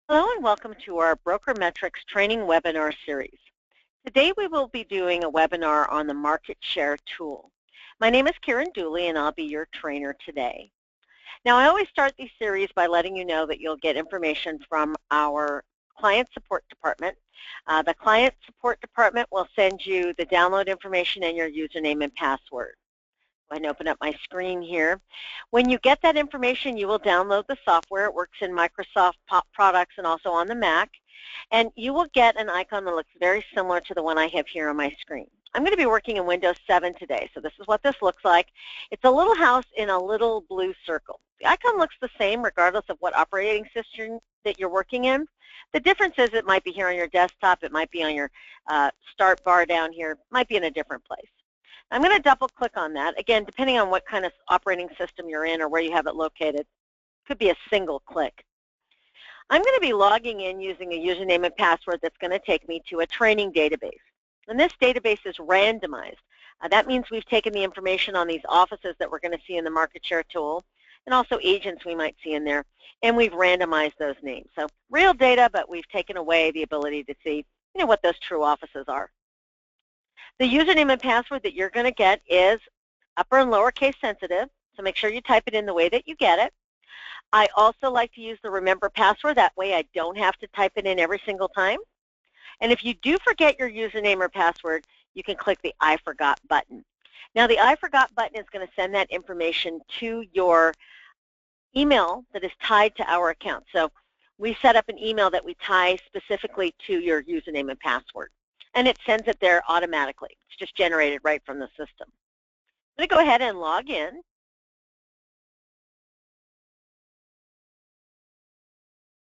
Hello and welcome to our BrokerMetrics training webinar series. Today we will be doing a webinar on the market share tool. My name is Karen Dooley and I'll be your trainer today. Now I always start these series by letting you know that you'll get information from our client support department. The client support department will send you the download information and your username and password. Go ahead and open up my screen here. When you get that information, you will download the software. It works in Microsoft products and also on the Mac. And you will get an icon that looks very similar to the one I have here on my screen. I'm going to be working in Windows 7 today, so this is what this looks like. It's a little house in a little blue circle. The icon looks the same regardless of what operating system that you're working in. The difference is it might be here on your desktop, it might be on your start bar down here, it might be in a different place. I'm going to double click on that. Again, depending on what kind of operating system you're in or where you have it located, it could be a single click. I'm going to be logging in using a username and password that's going to take me to a training database. And this database is randomized. That means we've taken the information on these offices that we're going to see in the market share tool and also agents we might see in there, and we've randomized those names. So real data, but we've taken away the ability to see what those true offices are. The username and password that you're going to get is upper and lowercase sensitive, so make sure you type it in the way that you get it. I also like to use the remember password. That way I don't have to type it in every single time. And if you do forget your username or password, you can click the I forgot button. Now the I forgot button is going to send that information to your email that is tied to our account. So we set up an email that we tie specifically to your username and password. And it sends it there automatically. It's just generated right from the system. I'm going to go ahead and log in.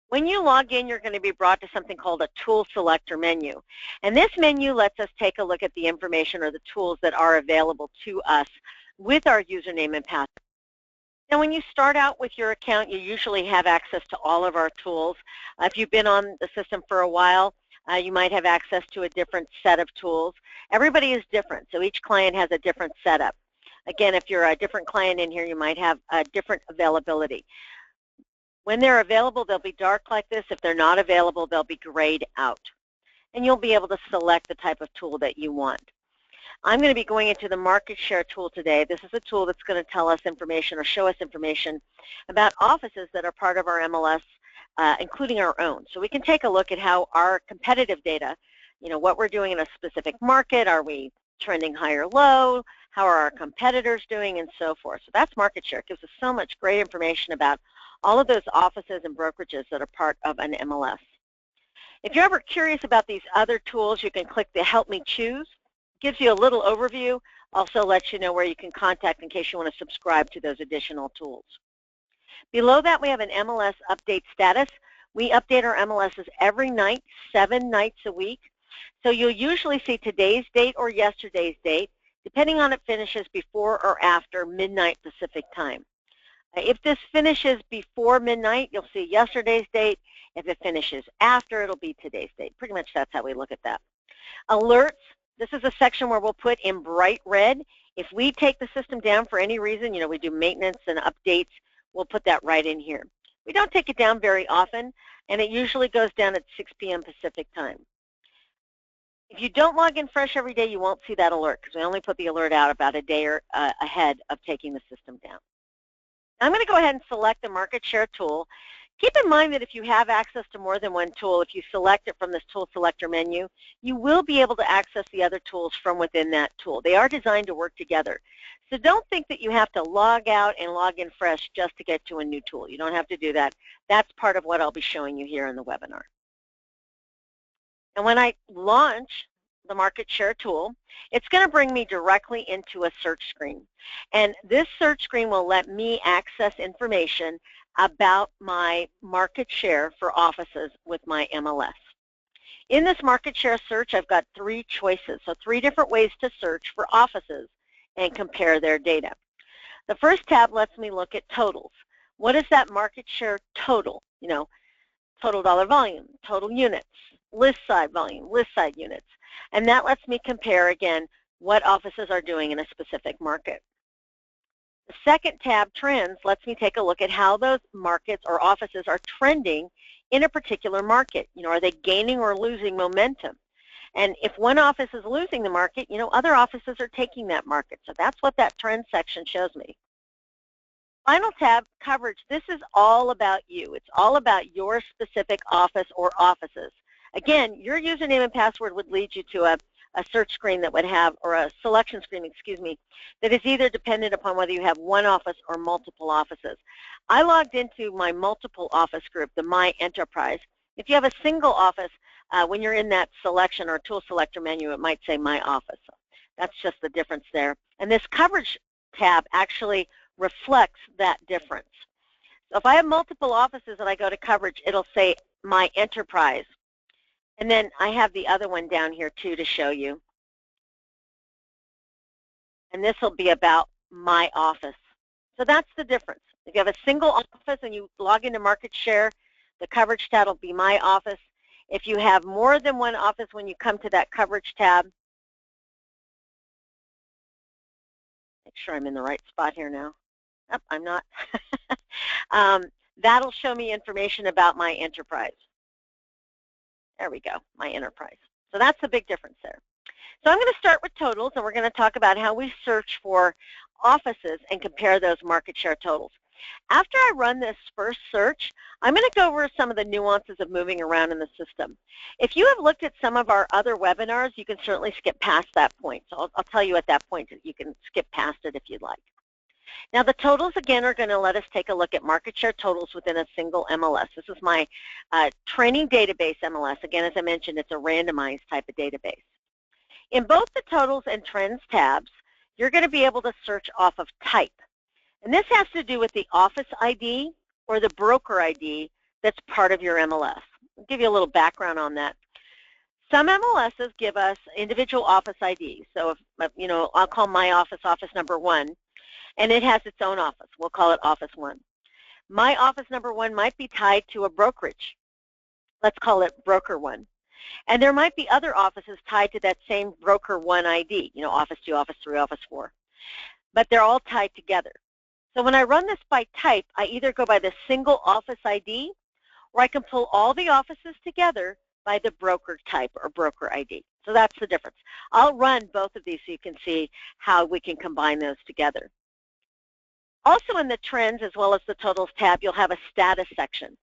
When you log in, you're going to be brought to something called a tool selector menu. And this menu lets us take a look at the information or the tools that are available to us with our username and password. Now, when you start out with your account, you usually have access to all of our tools. If you've been on the system for a while, you might have access to a different set of tools. Everybody is different, so each client has a different setup. Again, if you're a different client in here, you might have a different availability. When they're available, they'll be dark like this. If they're not available, they'll be grayed out. And you'll be able to select the type of tool that you want. I'm going to be going into the market share tool today. This is a tool that's going to tell us information or show us information about offices that are part of our MLS, including our own. So we can take a look at how our competitive data, what we're doing in a specific market, are we trending high or low, how are our competitors doing, and so forth. So that's market share. It gives us so much great information about all of those offices and brokerages that are part of an MLS. If you're ever curious about these other tools, you can click the Help Me Choose. It gives you a little overview, also lets you know where you can contact in case you want to subscribe to those additional tools. Below that, we have an MLS update status. We update our MLSs every night, 7 nights a week. So you'll usually see today's date or yesterday's date, depending on it finishes before or after midnight Pacific time. If this finishes before midnight, you'll see yesterday's date. If it finishes after, it'll be today's date. Pretty much that's how we look at that. Alerts, this is a section where we'll put in bright red. If we take the system down for any reason, we do maintenance and updates, we'll put that right in here. We don't take it down very often, and it usually goes down at 6 p.m. Pacific time. If you don't log in fresh every day, you won't see that alert because we only put the alert out about a day or ahead of taking the system down. I'm going to go ahead and select the market share tool. Keep in mind that if you have access to more than one tool, if you select it from this tool selector menu, you will be able to access the other tools from within that tool. They are designed to work together. So don't think that you have to log out and log in fresh just to get to a new tool. You don't have to do that. That's part of what I'll be showing you here in the webinar. And when I launch the market share tool, it's going to bring me directly into a search screen. And this search screen will let me access information about my market share for offices with my MLS. In this market share search, I've got 3 choices, so 3 different ways to search for offices and compare their data. The first tab lets me look at totals. What is that market share total? Total dollar volume, total units, list side volume, list side units. And that lets me compare, again, what offices are doing in a specific market. The second tab, Trends, lets me take a look at how those markets or offices are trending in a particular market. Are they gaining or losing momentum? And if one office is losing the market, other offices are taking that market. So that's what that trend section shows me. Final tab, coverage. This is all about you. It's all about your specific office or offices. Again, your username and password would lead you to a search screen that would have, or a selection screen, excuse me, that is either dependent upon whether you have one office or multiple offices. I logged into my multiple office group, the My Enterprise. If you have a single office, when you're in that selection or tool selector menu, it might say My Office. So that's just the difference there. And this coverage tab actually reflects that difference. So if I have multiple offices and I go to coverage, it'll say My Enterprise. And then I have the other one down here too to show you. And this will be about My Office. So that's the difference. If you have a single office and you log into market share, the coverage tab will be My Office. If you have more than one office, when you come to that coverage tab, make sure I'm in the right spot here now. Oh, I'm not. That'll show me information about My Enterprise. There we go, My Enterprise. So that's the big difference there. So I'm going to start with totals, and we're going to talk about how we search for offices and compare those market share totals. After I run this first search, I'm going to go over some of the nuances of moving around in the system. If you have looked at some of our other webinars, you can certainly skip past that point. So I'll tell you at that point that you can skip past it if you'd like. Now the totals, again, are going to let us take a look at market share totals within a single MLS. This is my training database MLS. Again, as I mentioned, it's a randomized type of database. In both the totals and trends tabs, you're going to be able to search off of type. And this has to do with the office ID or the broker ID that's part of your MLS. I'll give you a little background on that. Some MLSs give us individual office IDs. So if, I'll call my office office number 1, and it has its own office. We'll call it office 1. My office number 1 might be tied to a brokerage. Let's call it broker 1. And there might be other offices tied to that same broker 1 ID, office 2, office 3, office 4. But they're all tied together. So when I run this by type, I either go by the single office ID, or I can pull all the offices together by the broker type or broker ID. So that's the difference. I'll run both of these so you can see how we can combine those together. Also in the trends as well as the totals tab, you'll have a status section.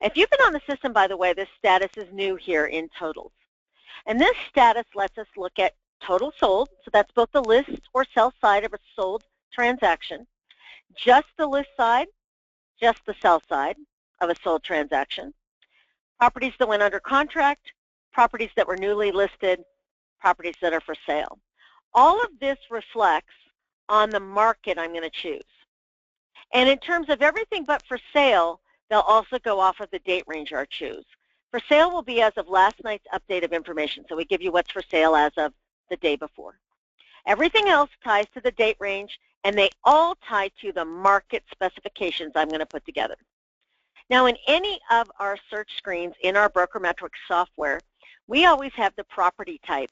If you've been on the system, by the way, this status is new here in totals. And this status lets us look at total sold, so that's both the list or sell side of a sold transaction, just the list side, just the sell side of a sold transaction, properties that went under contract, properties that were newly listed, properties that are for sale. All of this reflects on the market I'm going to choose. And in terms of everything but for sale, they'll also go off of the date range I choose. For sale will be as of last night's update of information. So we give you what's for sale as of the day before. Everything else ties to the date range, and they all tie to the market specifications I'm going to put together. Now, in any of our search screens in our BrokerMetrics software, we always have the property type,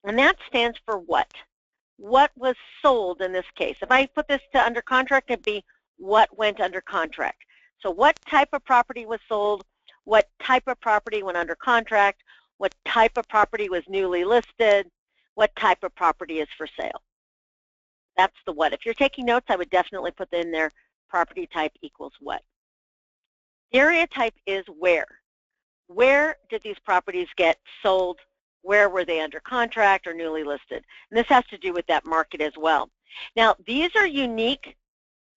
and that stands for what? What was sold in this case? If I put this to under contract, it'd be what went under contract. So what type of property was sold, what type of property went under contract, what type of property was newly listed, what type of property is for sale. That's the what. If you're taking notes, I would definitely put in there property type equals what. Area type is where. Where did these properties get sold? Where were they under contract or newly listed? And this has to do with that market as well. Now, these are unique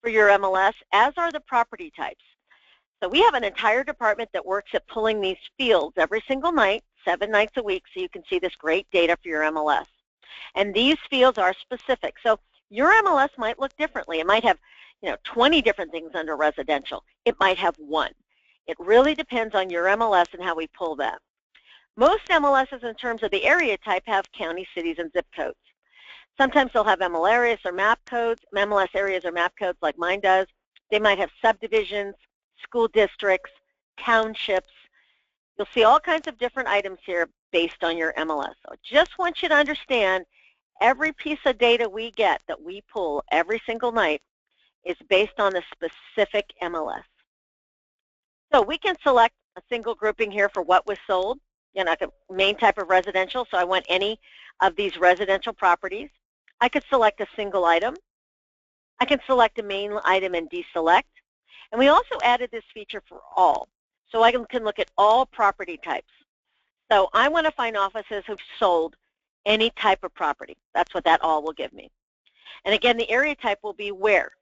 for your MLS, as are the property types. So we have an entire department that works at pulling these fields every single night, 7 nights a week, so you can see this great data for your MLS. And these fields are specific. So your MLS might look differently. It might have 20 different things under residential. It might have 1. It really depends on your MLS and how we pull that. Most MLSs in terms of the area type have county, cities, and zip codes. Sometimes they'll have MLS areas or map codes, MLS areas or map codes like mine does. They might have subdivisions, school districts, townships. You'll see all kinds of different items here based on your MLS. So I just want you to understand every piece of data we get that we pull every single night is based on the specific MLS. So we can select a a single grouping here for what was sold. You know, main type of residential, so I want any of these residential properties. I could select a single item. I can select a main item and deselect. And we also added this feature for all. So I can look at all property types. So I want to find offices who've sold any type of property. That's what that all will give me. And again, the area type will be where.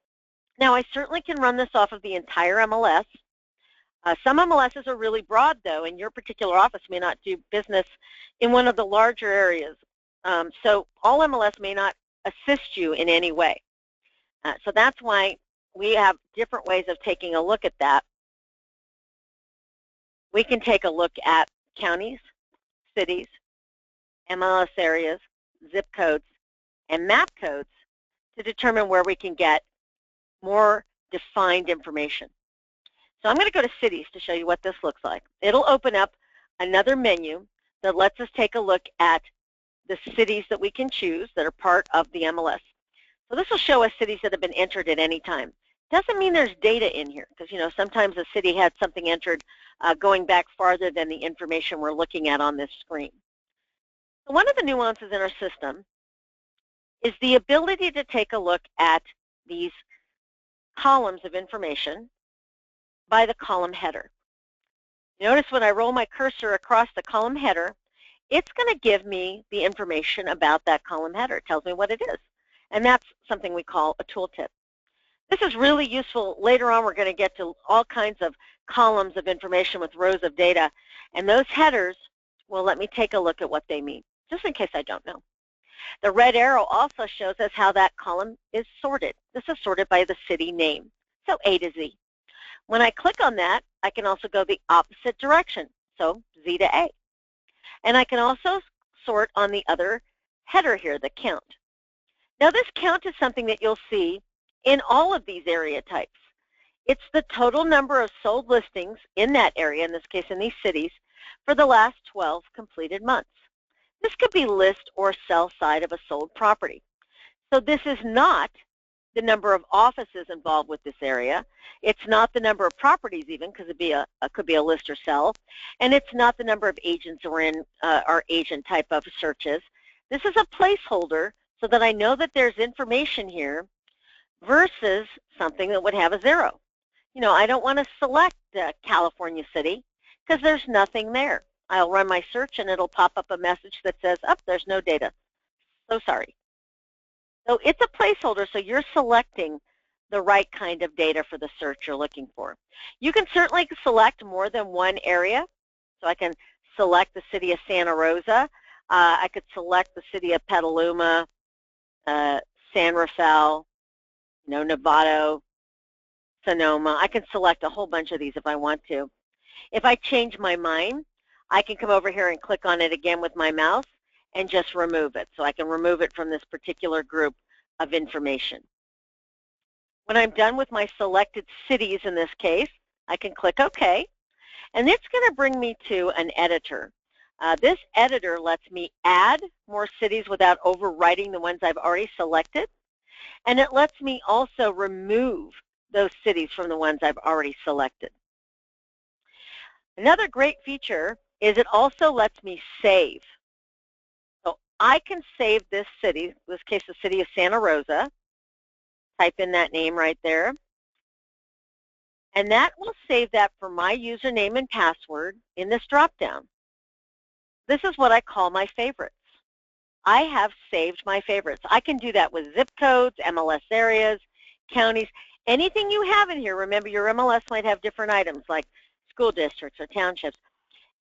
Now, I certainly can run this off of the entire MLS. Some MLSs are really broad, though, and your particular office may not do business in one of the larger areas. So all MLS may not assist you in any way. So that's why we have different ways of taking a look at that. We can take a look at counties, cities, MLS areas, zip codes, and map codes to determine where we can get more defined information. So I'm going to go to cities to show you what this looks like. It'll open up another menu that lets us take a look at the cities that we can choose that are part of the MLS. So this will show us cities that have been entered at any time. Doesn't mean there's data in here, because you know sometimes a city had something entered going back farther than the information we're looking at on this screen. So one of the nuances in our system is the ability to take a look at these columns of information by the column header. Notice when I roll my cursor across the column header, it's going to give me the information about that column header. It tells me what it is. And that's something we call a tooltip. This is really useful. Later on, we're going to get to all kinds of columns of information with rows of data. And those headers will let me take a look at what they mean, just in case I don't know. The red arrow also shows us how that column is sorted. This is sorted by the city name, so A to Z. When I click on that, I can also go the opposite direction, so Z to A. And I can also sort on the other header here, the count. Now this count is something that you'll see in all of these area types. It's the total number of sold listings in that area, in this case in these cities, for the last 12 completed months. This could be list or sell side of a sold property. So this is not the number of offices involved with this area. It's not the number of properties even, because it could be a list or sell. And it's not the number of agents who are in our agent type of searches. This is a placeholder so that I know that there's information here versus something that would have a zero. You know, I don't want to select California City because there's nothing there. I'll run my search and it'll pop up a message that says, oh, there's no data. So sorry. So it's a placeholder, so you're selecting the right kind of data for the search you're looking for. You can certainly select more than one area. So I can select the city of Santa Rosa. I could select the city of Petaluma, San Rafael, Novato, Sonoma. I can select a whole bunch of these if I want to. If I change my mind, I can come over here and click on it again with my mouse and just remove it. So I can remove it from this particular group of information. When I'm done with my selected cities in this case, I can click OK. And it's going to bring me to an editor. This editor lets me add more cities without overwriting the ones I've already selected. And it lets me also remove those cities from the ones I've already selected. Another great feature is it also lets me save. So I can save this city, in this case the city of Santa Rosa, type in that name right there, and that will save that for my username and password in this drop-down. This is what I call my favorites. I have saved my favorites. I can do that with zip codes, MLS areas, counties, anything you have in here. Remember, your MLS might have different items like school districts or townships.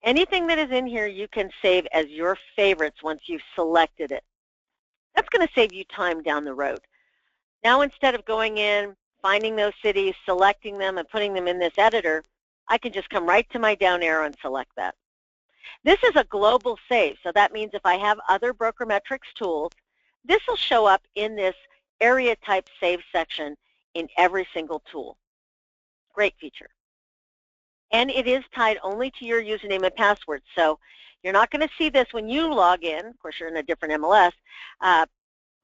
Anything that is in here you can save as your favorites once you've selected it. That's going to save you time down the road. Now instead of going in, finding those cities, selecting them, and putting them in this editor, I can just come right to my down arrow and select that. This is a global save, so that means if I have other BrokerMetrics tools, this will show up in this area type save section in every single tool. Great feature. And it is tied only to your username and password, so you're not going to see this when you log in. Of course, you're in a different MLS,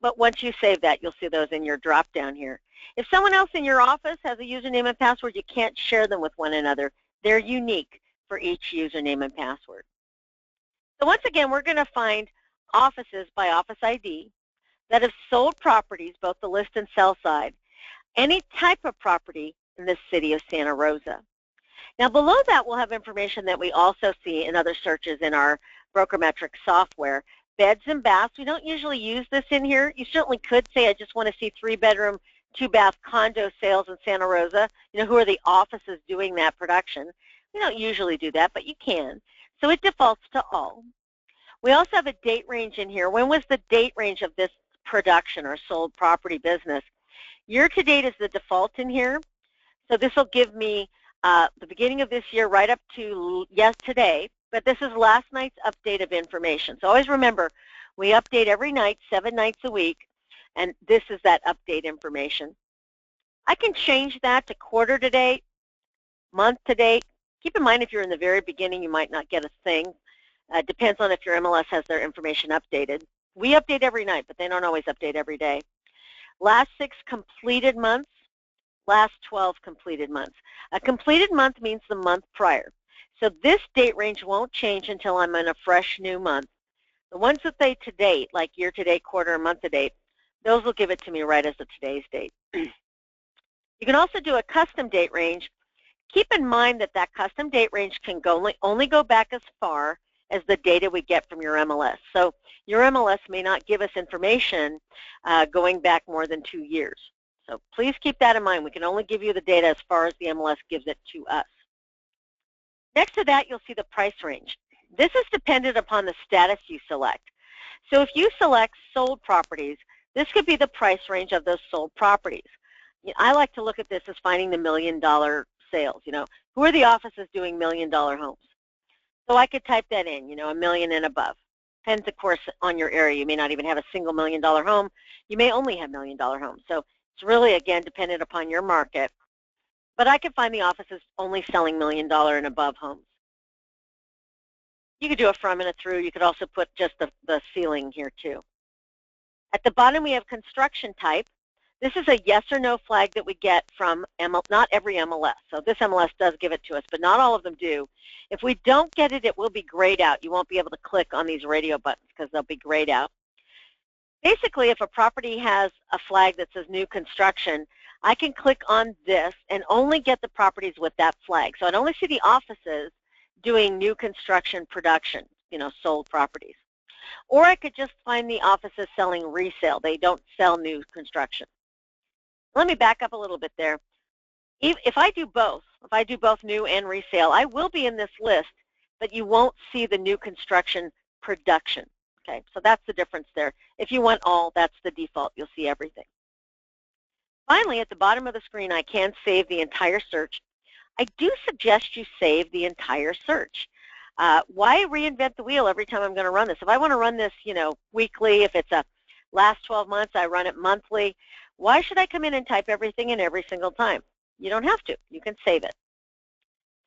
but once you save that, you'll see those in your drop-down here. If someone else in your office has a username and password, you can't share them with one another. They're unique for each username and password. So once again, we're going to find offices by office ID that have sold properties, both the list and sell side, any type of property in the city of Santa Rosa. Now below that we'll have information that we also see in other searches in our BrokerMetrics software. Beds and baths, we don't usually use this in here. You certainly could say, I just want to see 3-bedroom, 2-bath condo sales in Santa Rosa. You know, who are the offices doing that production? We don't usually do that, but you can. So it defaults to all. We also have a date range in here. When was the date range of this production or sold property business? Year to date is the default in here. So this will give me the beginning of this year right up to today, but this is last night's update of information. So always remember, we update every night, 7 nights a week, and this is that update information. I can change that to quarter to date, month to date. Keep in mind if you're in the very beginning, you might not get a thing. Depends on if your MLS has their information updated. We update every night, but they don't always update every day. Last 6 completed months, last 12 completed months. A completed month means the month prior. So this date range won't change until I'm in a fresh new month. The ones that say to date, like year to date, quarter, and month to date, those will give it to me right as of today's date. You can also do a custom date range. Keep in mind that that custom date range can only go back as far as the data we get from your MLS. So your MLS may not give us information going back more than 2 years. So please keep that in mind. We can only give you the data as far as the MLS gives it to us. Next to that, you'll see the price range. This is dependent upon the status you select. So if you select sold properties, this could be the price range of those sold properties. I like to look at this as finding the $1 million sales. You know, who are the offices doing $1 million homes? So I could type that in, you know, $1 million and above. Depends, of course, on your area. You may not even have a single $1 million home. You may only have $1 million homes. So it's really, again, dependent upon your market. But I could find the offices only selling $1 million and above homes. You could do a from and a through. You could also put just the ceiling here, too. At the bottom, we have construction type. This is a yes or no flag that we get from not every MLS. So this MLS does give it to us, but not all of them do. If we don't get it, it will be grayed out. You won't be able to click on these radio buttons because they'll be grayed out. Basically, if a property has a flag that says new construction, I can click on this and only get the properties with that flag. So I'd only see the offices doing new construction production, you know, sold properties. Or I could just find the offices selling resale. They don't sell new construction. Let me back up a little bit there. If I do both new and resale, I will be in this list, but you won't see the new construction production. Okay, so that's the difference there. If you want all, that's the default. You'll see everything. Finally, at the bottom of the screen, I can save the entire search. I do suggest you save the entire search. Why reinvent the wheel every time I'm going to run this? If I want to run this, you know, weekly, if it's a last 12 months, I run it monthly. Why should I come in and type everything in every single time? You don't have to. You can save it.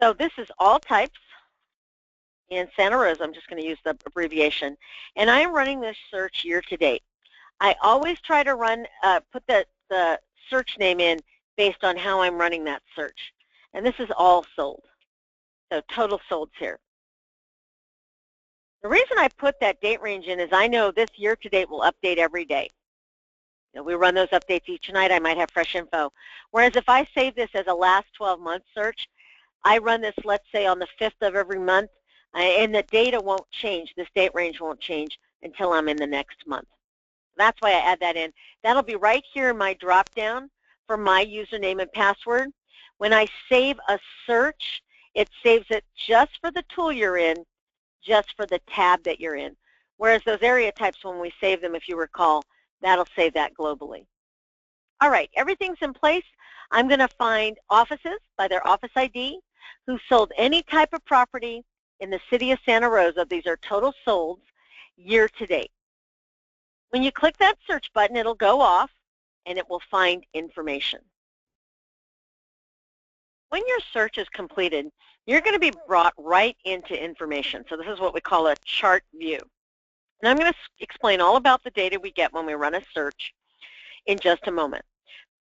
So this is all types in Santa Rosa. I'm just going to use the abbreviation. And I am running this search year to date. I always try to run, put the search name in based on how I'm running that search. And this is all sold. So total solds here. The reason I put that date range in is I know this year to date will update every day. You know, we run those updates each night. I might have fresh info. Whereas if I save this as a last 12-month search, I run this, let's say, on the 5th of every month, and the data won't change. This date range won't change until I'm in the next month. That's why I add that in. That'll be right here in my drop-down for my username and password. When I save a search, it saves it just for the tool you're in, just for the tab that you're in. Whereas those area types, when we save them, if you recall, that'll save that globally. All right, everything's in place. I'm going to find offices by their office ID who sold any type of property in the city of Santa Rosa. These are total solds year to date. When you click that search button, it'll go off and it will find information. When your search is completed, you're going to be brought right into information. So this is what we call a chart view. And I'm going to explain all about the data we get when we run a search in just a moment.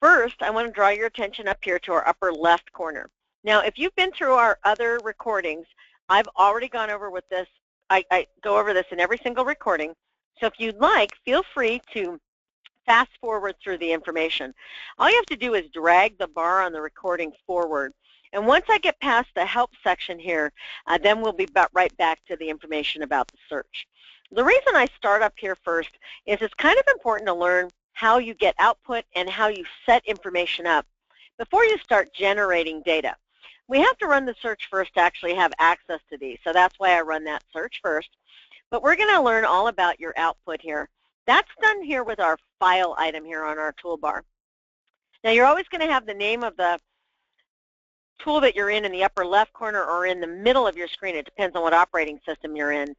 First, I want to draw your attention up here to our upper left corner. Now, if you've been through our other recordings, I've already gone over with this. I go over this in every single recording. So if you'd like, feel free to fast forward through the information. All you have to do is drag the bar on the recording forward. And once I get past the help section here, then we'll be right back to the information about the search. The reason I start up here first is it's kind of important to learn how you get output and how you set information up before you start generating data. We have to run the search first to actually have access to these, so that's why I run that search first. But we're going to learn all about your output here. That's done here with our file item here on our toolbar. Now you're always going to have the name of the tool that you're in the upper left corner or in the middle of your screen. It depends on what operating system you're in.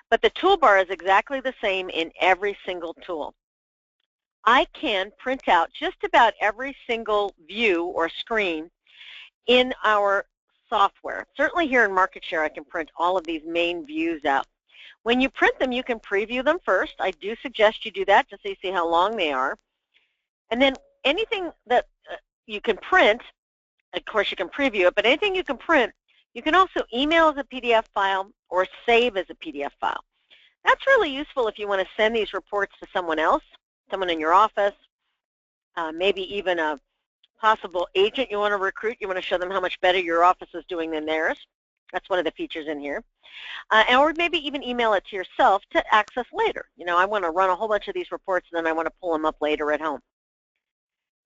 But the toolbar is exactly the same in every single tool. I can print out just about every single view or screen in our software. Certainly here in MarketShare I can print all of these main views out. When you print them, you can preview them first. I do suggest you do that just so you see how long they are. And then anything that you can print, of course you can preview it, but anything you can print, you can also email as a PDF file or save as a PDF file. That's really useful if you want to send these reports to someone else, someone in your office, maybe even a possible agent you want to recruit. You want to show them how much better your office is doing than theirs. That's one of the features in here. Or maybe even email it to yourself to access later. You know, I want to run a whole bunch of these reports and then I want to pull them up later at home.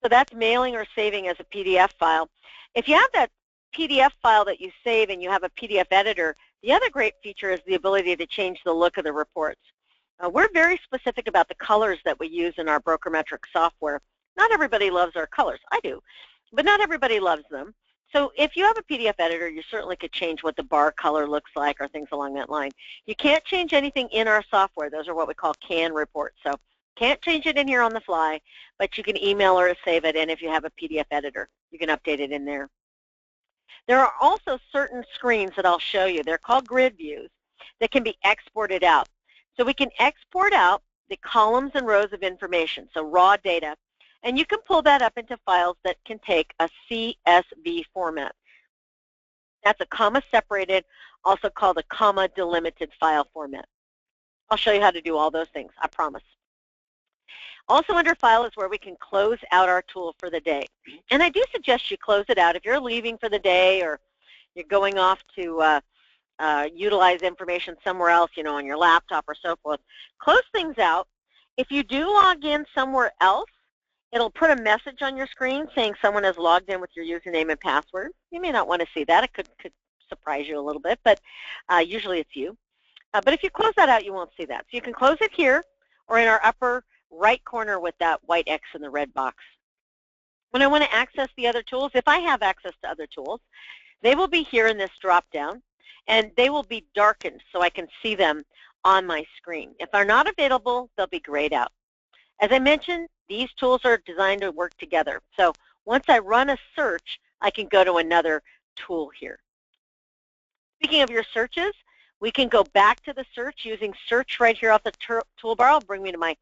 So that's mailing or saving as a PDF file. If you have that PDF file that you save and you have a PDF editor, the other great feature is the ability to change the look of the reports. We're very specific about the colors that we use in our BrokerMetrics software. Not everybody loves our colors. I do, but not everybody loves them. So if you have a PDF editor, you certainly could change what the bar color looks like or things along that line. You can't change anything in our software. Those are what we call canned reports. So can't change it in here on the fly, but you can email or save it, and if you have a PDF editor, you can update it in there. There are also certain screens that I'll show you. They're called grid views that can be exported out. So we can export out the columns and rows of information, so raw data, and you can pull that up into files that can take a CSV format. That's a comma-separated, also called a comma-delimited file format. I'll show you how to do all those things, I promise. Also under File is where we can close out our tool for the day. And I do suggest you close it out. If you're leaving for the day or you're going off to utilize information somewhere else, you know, on your laptop or so forth, close things out. If you do log in somewhere else, it'll put a message on your screen saying someone has logged in with your username and password. You may not want to see that. It could surprise you a little bit, but usually it's you. But if you close that out, you won't see that. So you can close it here or in our upper right corner with that white X in the red box. When I want to access the other tools, if I have access to other tools, they will be here in this drop-down, and they will be darkened so I can see them on my screen. If they're not available, they'll be grayed out. As I mentioned, these tools are designed to work together. So once I run a search, I can go to another tool here. Speaking of your searches, we can go back to the search using search right here off the toolbar. It'll bring me to my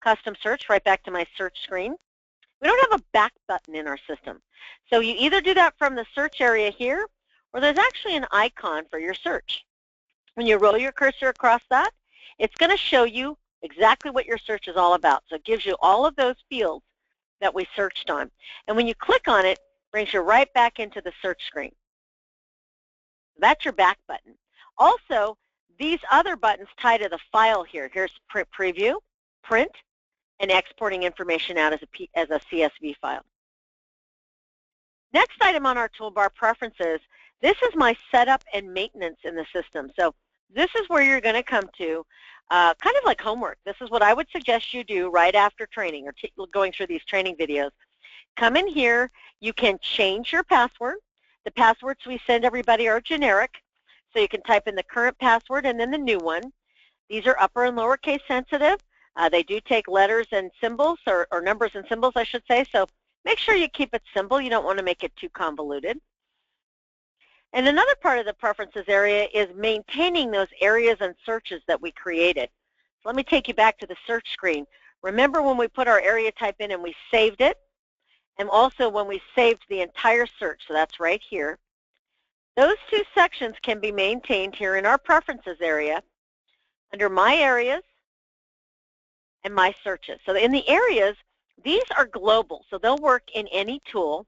custom search, right back to my search screen. We don't have a back button in our system. So you either do that from the search area here, or there's actually an icon for your search. When you roll your cursor across that, it's going to show you exactly what your search is all about. So it gives you all of those fields that we searched on. And when you click on it, it brings you right back into the search screen. That's your back button. Also, these other buttons tie to the file here. Here's print preview, print, and exporting information out as a CSV file. Next item on our toolbar, preferences. This is my setup and maintenance in the system. So this is where you're going to come to, kind of like homework. This is what I would suggest you do right after training or going through these training videos. Come in here. You can change your password. The passwords we send everybody are generic, so you can type in the current password and then the new one. These are upper and lowercase sensitive. They do take letters and symbols, or numbers and symbols, I should say, so make sure you keep it simple. You don't want to make it too convoluted. And another part of the preferences area is maintaining those areas and searches that we created. So let me take you back to the search screen. Remember when we put our area type in and we saved it? And also when we saved the entire search, so that's right here. Those two sections can be maintained here in our preferences area under My Areas and My Searches. So in the areas, these are global, so they'll work in any tool,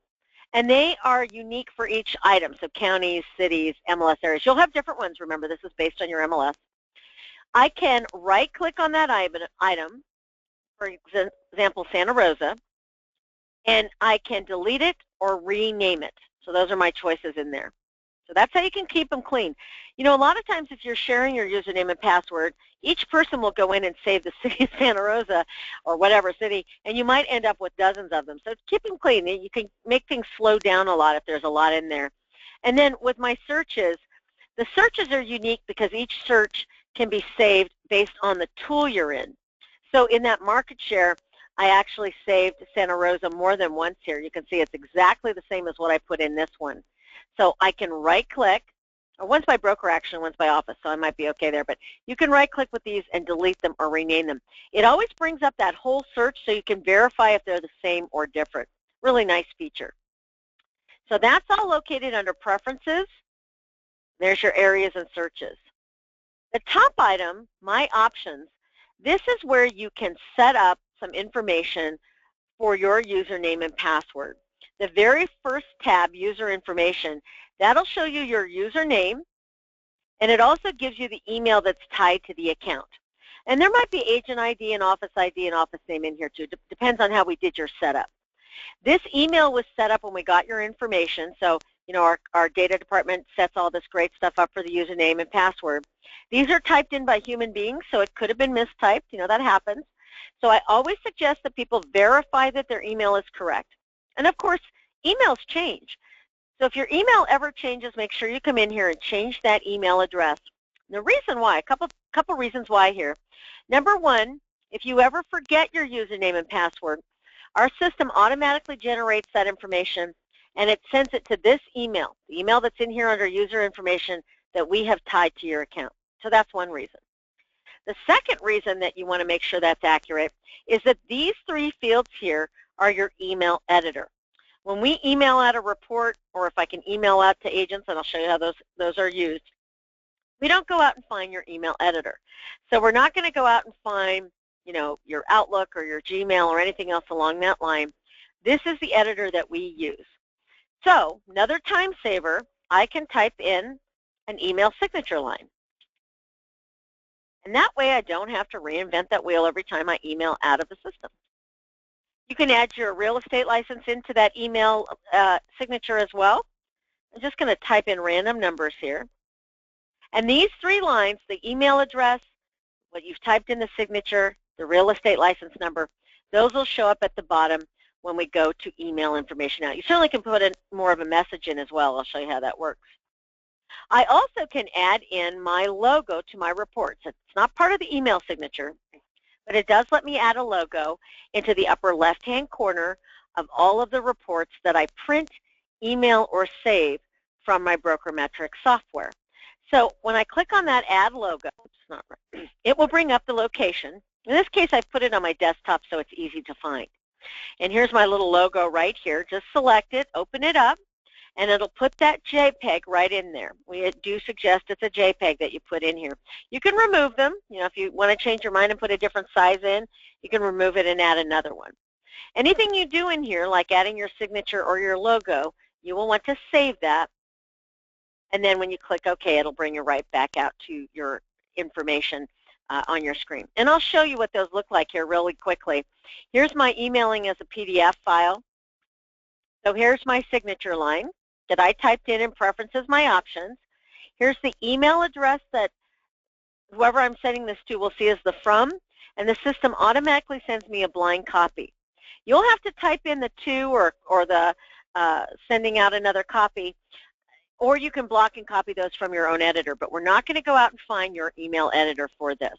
and they are unique for each item, so counties, cities, MLS areas. You'll have different ones, remember, this is based on your MLS. I can right-click on that item, for example, Santa Rosa, and I can delete it or rename it. So those are my choices in there. So that's how you can keep them clean. You know, a lot of times if you're sharing your username and password, each person will go in and save the city of Santa Rosa or whatever city, and you might end up with dozens of them. So keep them clean. You can make things slow down a lot if there's a lot in there. And then with my searches, the searches are unique because each search can be saved based on the tool you're in. So in that market share, I actually saved Santa Rosa more than once here. You can see it's exactly the same as what I put in this one. So I can right-click, or one's by broker action, one's by office, so I might be okay there, but you can right-click with these and delete them or rename them. It always brings up that whole search so you can verify if they're the same or different. Really nice feature. So that's all located under Preferences. There's your areas and searches. The top item, My Options, this is where you can set up some information for your username and password. The very first tab, User Information, that'll show you your username, and it also gives you the email that's tied to the account. And there might be agent ID and office name in here too. Depends on how we did your setup. This email was set up when we got your information, so you know our data department sets all this great stuff up for the username and password. These are typed in by human beings, so it could have been mistyped. You know, that happens. So I always suggest that people verify that their email is correct. And of course, emails change. So if your email ever changes, make sure you come in here and change that email address. The reason why, a couple reasons why here. Number one, if you ever forget your username and password, our system automatically generates that information and it sends it to this email, the email that's in here under user information that we have tied to your account. So that's one reason. The second reason that you want to make sure that's accurate is that these three fields here are your email editor. When we email out a report, or if I can email out to agents, and I'll show you how those are used, we don't go out and find your email editor. So we're not going to go out and find, you know, your Outlook or your Gmail or anything else along that line. This is the editor that we use. So another time saver, I can type in an email signature line. And that way I don't have to reinvent that wheel every time I email out of the system. You can add your real estate license into that email signature as well. I'm just going to type in random numbers here. And these three lines, the email address, what you've typed in the signature, the real estate license number, those will show up at the bottom when we go to email information out. You certainly can put in more of a message in as well. I'll show you how that works. I also can add in my logo to my reports. It's not part of the email signature, but it does let me add a logo into the upper left-hand corner of all of the reports that I print, email, or save from my BrokerMetrics software. So when I click on that Add Logo, it's not right, it will bring up the location. In this case, I've put it on my desktop so it's easy to find. And here's my little logo right here. Just select it, open it up, and it'll put that JPEG right in there. We do suggest it's a JPEG that you put in here. You can remove them. You know, if you want to change your mind and put a different size in, you can remove it and add another one. Anything you do in here, like adding your signature or your logo, you will want to save that. And then when you click OK, it'll bring you right back out to your information on your screen. And I'll show you what those look like here really quickly. Here's my emailing as a PDF file. So here's my signature line that I typed in Preferences, My Options. Here's the email address that whoever I'm sending this to will see as the from, and the system automatically sends me a blind copy. You'll have to type in the to or the sending out another copy, or you can block and copy those from your own editor, but we're not going to go out and find your email editor for this.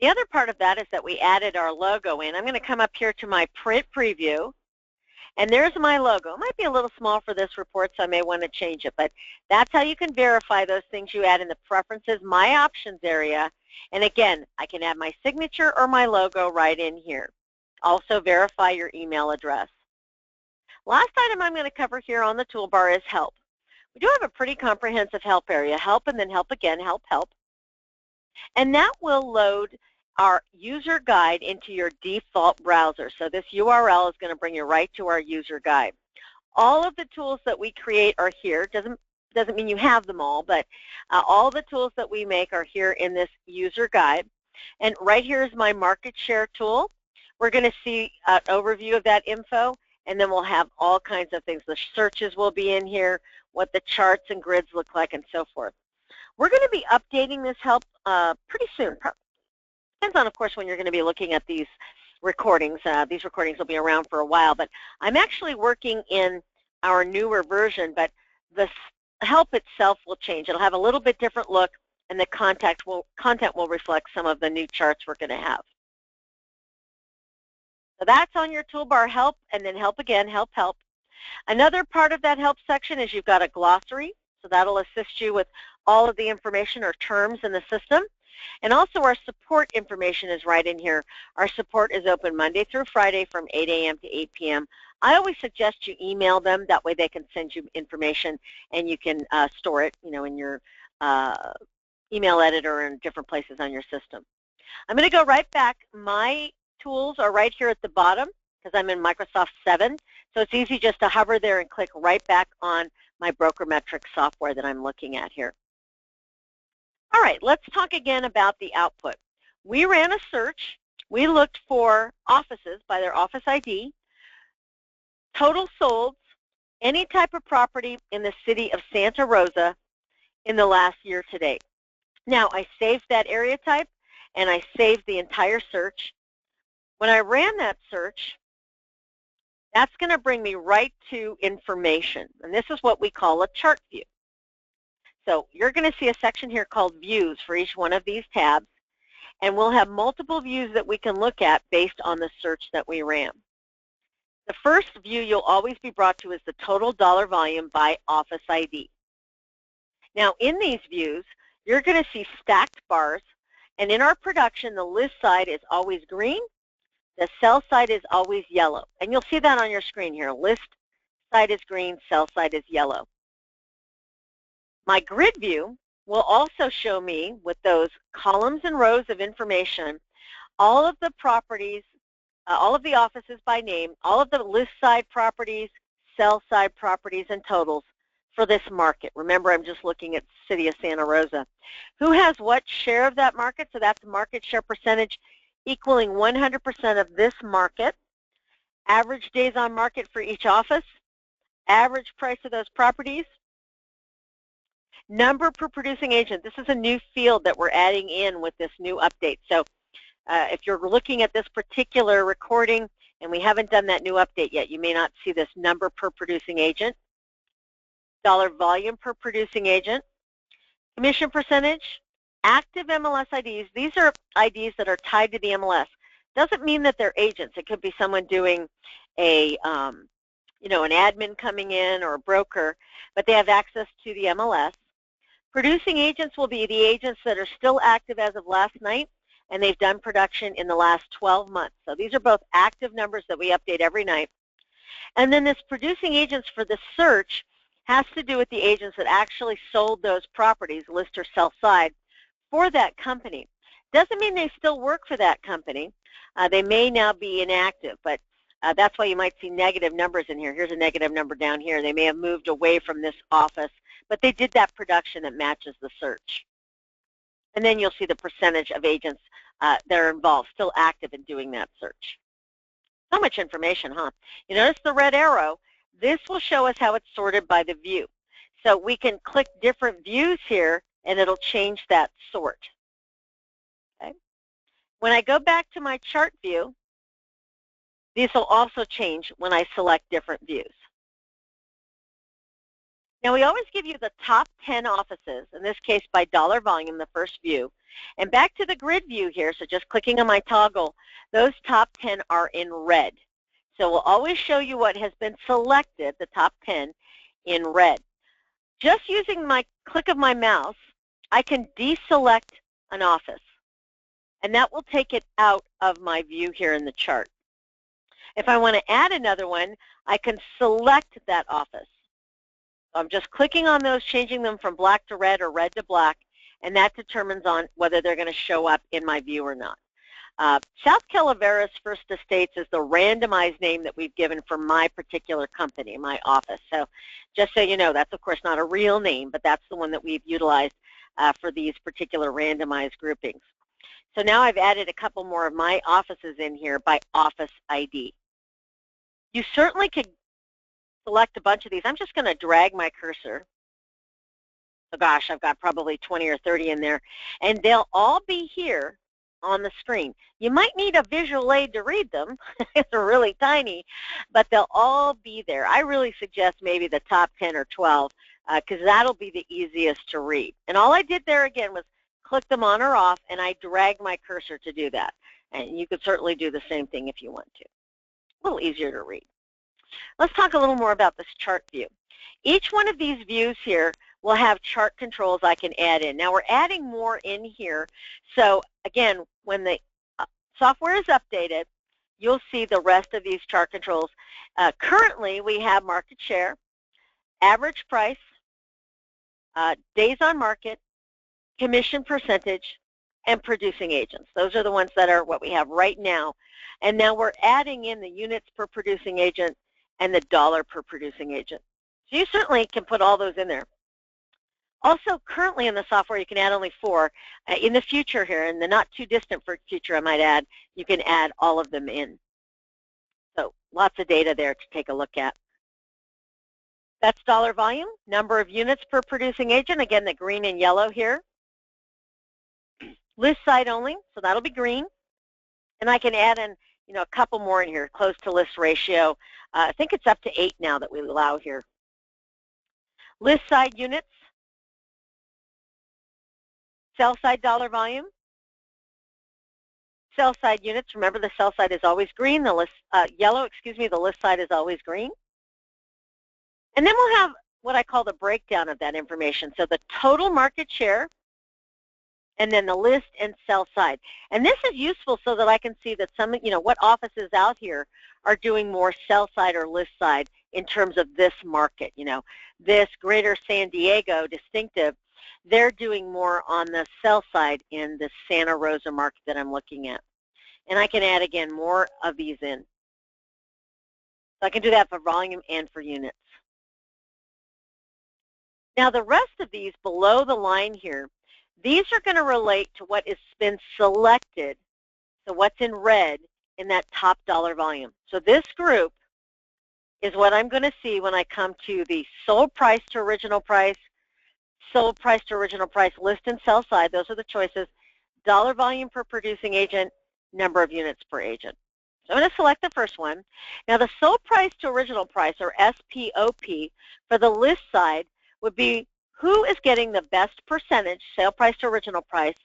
The other part of that is that we added our logo in. I'm going to come up here to my print preview, and there's my logo. It might be a little small for this report, so I may want to change it, but that's how you can verify those things you add in the Preferences, My Options area. And again, I can add my signature or my logo right in here. Also verify your email address. Last item I'm going to cover here on the toolbar is help. We do have a pretty comprehensive help area, help and then help again, help, help. And that will load our user guide into your default browser. So this URL is going to bring you right to our user guide. All of the tools that we create are here. Doesn't mean you have them all, but all the tools that we make are here in this user guide. And right here is my market share tool. We're going to see an overview of that info, and then we'll have all kinds of things. The searches will be in here, what the charts and grids look like, and so forth. We're going to be updating this help pretty soon. Depends on, of course, when you're going to be looking at these recordings. These recordings will be around for a while, but I'm actually working in our newer version, but the help itself will change. It'll have a little bit different look, and the content will reflect some of the new charts we're going to have. So that's on your toolbar, help, and then help again, help, help. Another part of that help section is you've got a glossary, so that'll assist you with all of the information or terms in the system. And also our support information is right in here. Our support is open Monday through Friday from 8 a.m. to 8 p.m. I always suggest you email them. That way they can send you information and you can store it, in your email editor or in different places on your system. I'm going to go right back. My tools are right here at the bottom because I'm in Microsoft 7. So it's easy just to hover there and click right back on my BrokerMetrics software that I'm looking at here. All right, let's talk again about the output. We ran a search. We looked for offices by their office ID, total solds, any type of property in the city of Santa Rosa in the last year to date. Now, I saved that area type, and I saved the entire search. When I ran that search, that's going to bring me right to information, and this is what we call a chart view. So you're going to see a section here called Views for each one of these tabs, and we'll have multiple views that we can look at based on the search that we ran. The first view you'll always be brought to is the total dollar volume by office ID. Now in these views, you're going to see stacked bars, and in our production, the list side is always green, the sell side is always yellow. And you'll see that on your screen here. List side is green, sell side is yellow. My grid view will also show me, with those columns and rows of information, all of the properties, all of the offices by name, all of the list side properties, sell side properties, and totals for this market. Remember, I'm just looking at the city of Santa Rosa. Who has what share of that market? So that's market share percentage equaling 100% of this market. Average days on market for each office. Average price of those properties. Number per producing agent. This is a new field that we're adding in with this new update. So if you're looking at this particular recording and we haven't done that new update yet, you may not see this number per producing agent. Dollar volume per producing agent. Commission percentage. Active MLS IDs. These are IDs that are tied to the MLS. Doesn't mean that they're agents. It could be someone doing a an admin coming in or a broker, but they have access to the MLS. Producing agents will be the agents that are still active as of last night, and they've done production in the last 12 months. So these are both active numbers that we update every night. And then this producing agents for the search has to do with the agents that actually sold those properties, list or sell side, for that company. Doesn't mean they still work for that company. They may now be inactive, but that's why you might see negative numbers in here. Here's a negative number down here. They may have moved away from this office, but they did that production that matches the search. And then you'll see the percentage of agents that are involved, still active in doing that search. So much information, huh? You notice the red arrow? This will show us how it's sorted by the view. So we can click different views here, and it'll change that sort. Okay. When I go back to my chart view, these will also change when I select different views. Now, we always give you the top 10 offices, in this case by dollar volume, the first view. And back to the grid view here, so just clicking on my toggle, those top 10 are in red. So we'll always show you what has been selected, the top 10, in red. Just using my click of my mouse, I can deselect an office, and that will take it out of my view here in the chart. If I want to add another one, I can select that office. So I'm just clicking on those, changing them from black to red or red to black, and that determines on whether they're going to show up in my view or not. South Calaveras First Estates is the randomized name that we've given for my particular company, my office. So just so you know, that's of course not a real name, but that's the one that we've utilized for these particular randomized groupings. So now I've added a couple more of my offices in here by office ID. You certainly could select a bunch of these. I'm just going to drag my cursor. Oh gosh, I've got probably 20 or 30 in there, and they'll all be here on the screen. You might need a visual aid to read them. They're really tiny, but they'll all be there. I really suggest maybe the top 10 or 12 because that'll be the easiest to read. And all I did there again was click them on or off, and I dragged my cursor to do that. And you could certainly do the same thing if you want to. A little easier to read. Let's talk a little more about this chart view. Each one of these views here will have chart controls I can add in. Now we're adding more in here. So again, when the software is updated, you'll see the rest of these chart controls. Currently, we have market share, average price, days on market, commission percentage, and producing agents. Those are the ones that are what we have right now. And now we're adding in the units per producing agent and the dollar per producing agent. So you certainly can put all those in there. Also, currently in the software, you can add only 4. In the future here, in the not too distant future, I might add, you can add all of them in. So lots of data there to take a look at. That's dollar volume, number of units per producing agent, again, the green and yellow here. List side only, so that'll be green. And I can add in, a couple more in here, close to list ratio. I think it's up to 8 now that we allow here. List side units, sell side dollar volume, sell side units. Remember, the sell side is always green. The list yellow. The list side is always green. And then we'll have what I call the breakdown of that information. So the total market share, and then the list and sell side. And this is useful so that I can see that some, what offices out here are doing more sell side or list side in terms of this market. This Greater San Diego distinctive, they're doing more on the sell side in the Santa Rosa market that I'm looking at. And I can add, again, more of these in. So I can do that for volume and for units. Now, the rest of these below the line here, these are going to relate to what has been selected, so what's in red in that top dollar volume. So this group is what I'm going to see when I come to the sold price to original price, sold price to original price, list and sell side. Those are the choices. Dollar volume per producing agent, number of units per agent. So I'm going to select the first one. Now the sold price to original price, or SPOP, for the list side would be who is getting the best percentage, sale price to original price,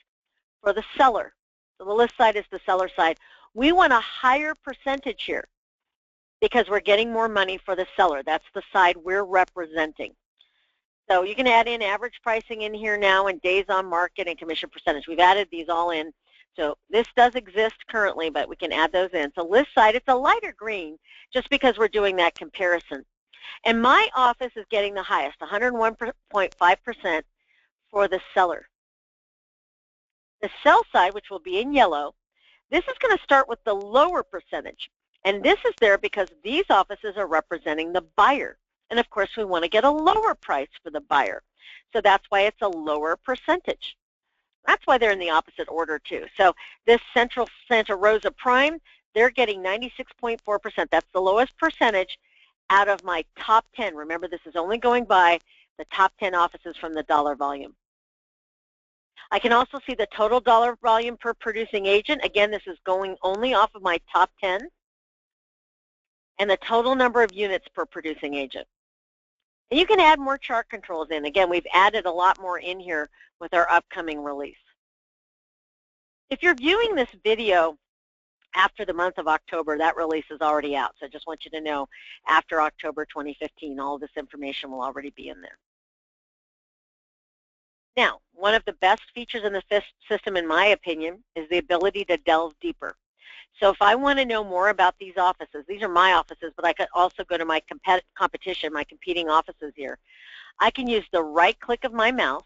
for the seller. So the list side is the seller side. We want a higher percentage here because we're getting more money for the seller. That's the side we're representing. So you can add in average pricing in here now and days on market and commission percentage. We've added these all in. So this does exist currently, but we can add those in. So list side, it's a lighter green just because we're doing that comparison. And my office is getting the highest, 101.5% for the seller. The sell side, which will be in yellow, this is going to start with the lower percentage. And this is there because these offices are representing the buyer. And of course, we want to get a lower price for the buyer. So that's why it's a lower percentage. That's why they're in the opposite order too. So this Central Santa Rosa Prime, they're getting 96.4%. That's the lowest percentage out of my top 10. Remember, this is only going by the top 10 offices from the dollar volume. I can also see the total dollar volume per producing agent. Again, this is going only off of my top 10. And the total number of units per producing agent. And you can add more chart controls in. Again, we've added a lot more in here with our upcoming release. If you're viewing this video after the month of October, that release is already out. So I just want you to know, after October 2015, all of this information will already be in there. Now, one of the best features in the system, in my opinion, is the ability to delve deeper. So if I want to know more about these offices, these are my offices, but I could also go to my competition, my competing offices here. I can use the right click of my mouse.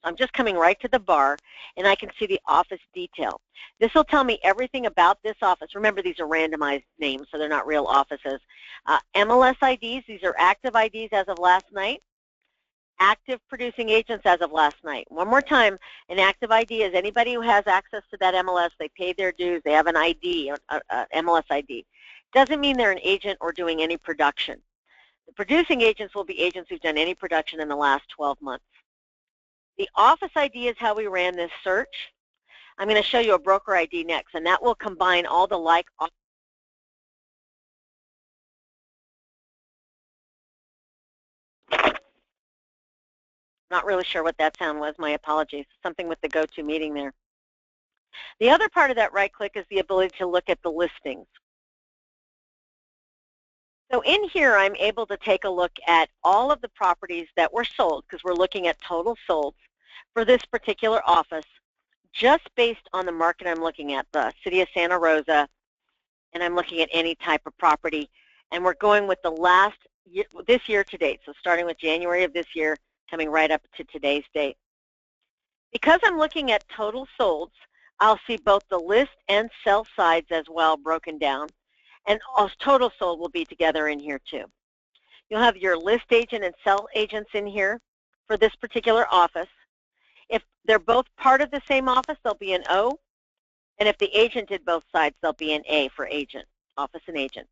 I'm just coming right to the bar, and I can see the office detail. This will tell me everything about this office. Remember, these are randomized names, so they're not real offices. MLS IDs, these are active IDs as of last night. Active producing agents as of last night. One more time, an active ID is anybody who has access to that MLS. They paid their dues. They have an ID, MLS ID. Doesn't mean they're an agent or doing any production. The producing agents will be agents who've done any production in the last 12 months. The office ID is how we ran this search. I'm going to show you a broker ID next, and that will combine all the like. Not really sure what that sound was. My apologies. Something with the GoToMeeting there. The other part of that right click is the ability to look at the listings. So in here, I'm able to take a look at all of the properties that were sold, because we're looking at total solds for this particular office, just based on the market I'm looking at, the city of Santa Rosa, and I'm looking at any type of property. And we're going with the last year, this year to date, so starting with January of this year, coming right up to today's date. Because I'm looking at total solds, I'll see both the list and sell sides as well broken down. And total sold will be together in here too. You'll have your list agent and sell agents in here for this particular office. If they're both part of the same office, they'll be an O. And if the agent did both sides, they'll be an A for agent, office and agent.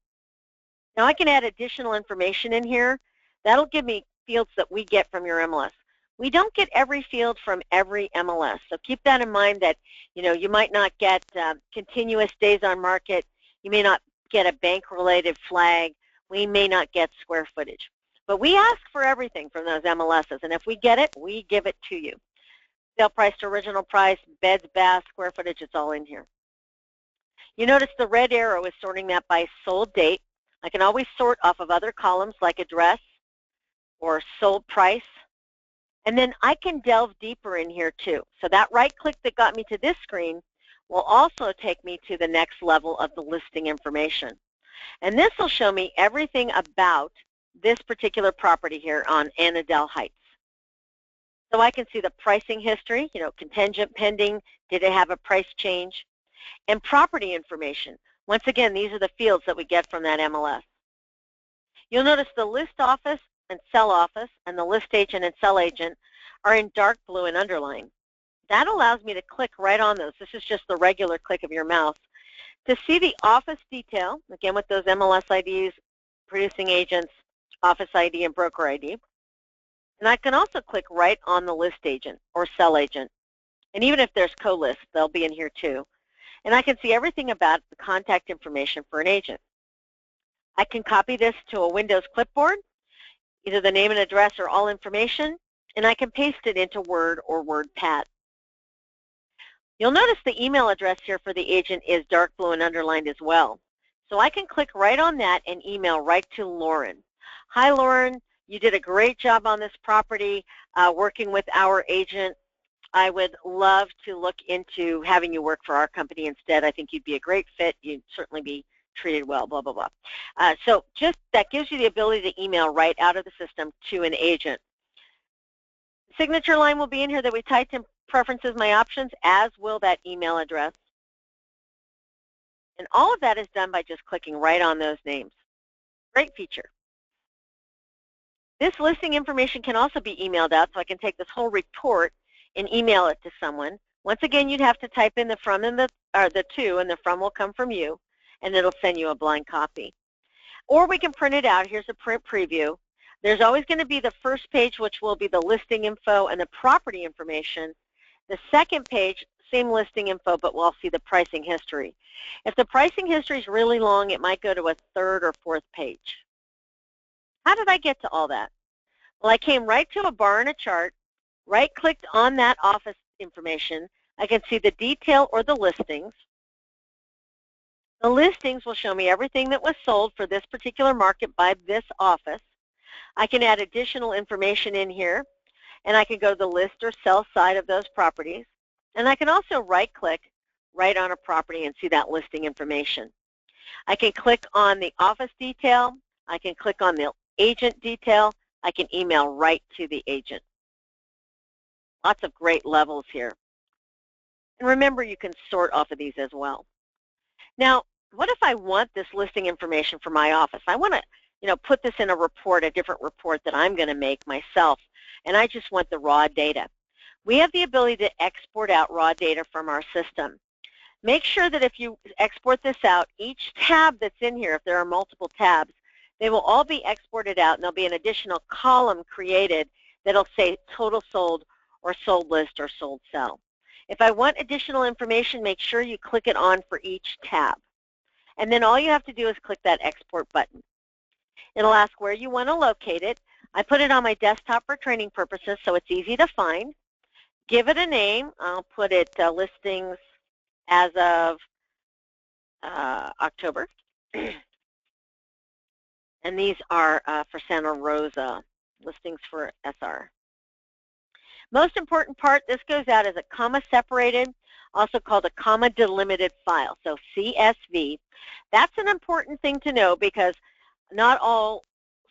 Now I can add additional information in here. That'll give me fields that we get from your MLS. We don't get every field from every MLS. So keep that in mind that, you might not get continuous days on market. You may not get a bank-related flag. We may not get square footage. But we ask for everything from those MLSs, and if we get it, we give it to you. Sale price to original price, beds, baths, square footage, it's all in here. You notice the red arrow is sorting that by sold date. I can always sort off of other columns like address or sold price. And then I can delve deeper in here too. So that right click that got me to this screen will also take me to the next level of the listing information. And this will show me everything about this particular property here on Annandale Heights. So I can see the pricing history, contingent, pending, did it have a price change, and property information. Once again, these are the fields that we get from that MLS. You'll notice the list office and sell office and the list agent and sell agent are in dark blue and underlined. That allows me to click right on those. This is just the regular click of your mouse to see the office detail, again with those MLS IDs, producing agents, office ID, and broker ID. And I can also click right on the list agent or sell agent. And even if there's co-lists, they'll be in here too. And I can see everything about the contact information for an agent. I can copy this to a Windows clipboard, either the name and address or all information, and I can paste it into Word or WordPad. You'll notice the email address here for the agent is dark blue and underlined as well. So I can click right on that and email right to Lauren. Hi, Lauren. You did a great job on this property working with our agent. I would love to look into having you work for our company instead. I think you'd be a great fit. You'd certainly be treated well, blah, blah, blah. So just that gives you the ability to email right out of the system to an agent. Signature line will be in here that we typed in preferences, my options, as will that email address. And all of that is done by just clicking right on those names. Great feature. This listing information can also be emailed out, so I can take this whole report and email it to someone. Once again, you'd have to type in the from and the to, and the from will come from you, and it'll send you a blind copy. Or we can print it out. Here's a print preview. There's always going to be the first page, which will be the listing info and the property information. The second page, same listing info, but we'll see the pricing history. If the pricing history is really long, it might go to a third or fourth page. How did I get to all that? Well, I came right to a bar and a chart, right-clicked on that office information. I can see the detail or the listings. The listings will show me everything that was sold for this particular market by this office. I can add additional information in here, and I can go to the list or sell side of those properties. And I can also right-click right on a property and see that listing information. I can click on the office detail. I can click on the agent detail. I can email right to the agent. Lots of great levels here. And remember, you can sort off of these as well. Now, what if I want this listing information for my office? I want to, put this in a report, a different report that I'm going to make myself, and I just want the raw data. We have the ability to export out raw data from our system. Make sure that if you export this out, each tab that's in here, if there are multiple tabs, they will all be exported out, and there'll be an additional column created that'll say total sold or sold list or sold sell. If I want additional information, make sure you click it on for each tab. And then all you have to do is click that export button. It'll ask where you want to locate it. I put it on my desktop for training purposes, so it's easy to find. Give it a name. I'll put it listings as of October. And these are for Santa Rosa, listings for SR. Most important part, this goes out as a comma separated, also called a comma delimited file, so CSV. That's an important thing to know because not all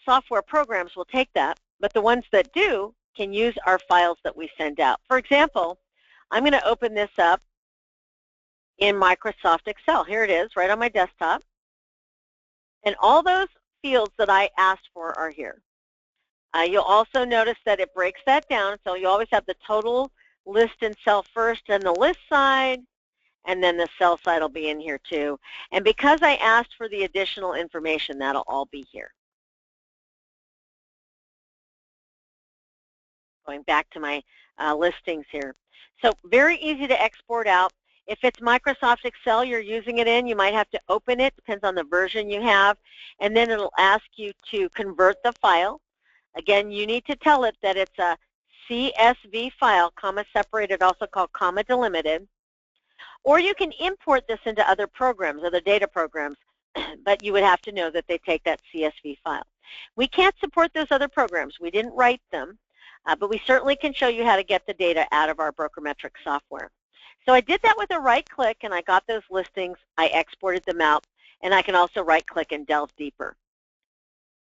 software programs will take that, but the ones that do can use our files that we send out. For example, I'm going to open this up in Microsoft Excel. Here it is, right on my desktop. And all those fields that I asked for are here. You'll also notice that it breaks that down, so you always have the total list and sell first and the list side, and then the sell side will be in here too. And because I asked for the additional information, that'll all be here. Going back to my listings here. So very easy to export out. If it's Microsoft Excel you're using it in, you might have to open it, depends on the version you have, and then it'll ask you to convert the file. Again, you need to tell it that it's a CSV file, comma separated, also called comma delimited. Or you can import this into other programs, other data programs, but you would have to know that they take that CSV file. We can't support those other programs. We didn't write them, but we certainly can show you how to get the data out of our BrokerMetrics software. So I did that with a right click, and I got those listings. I exported them out, and I can also right click and delve deeper.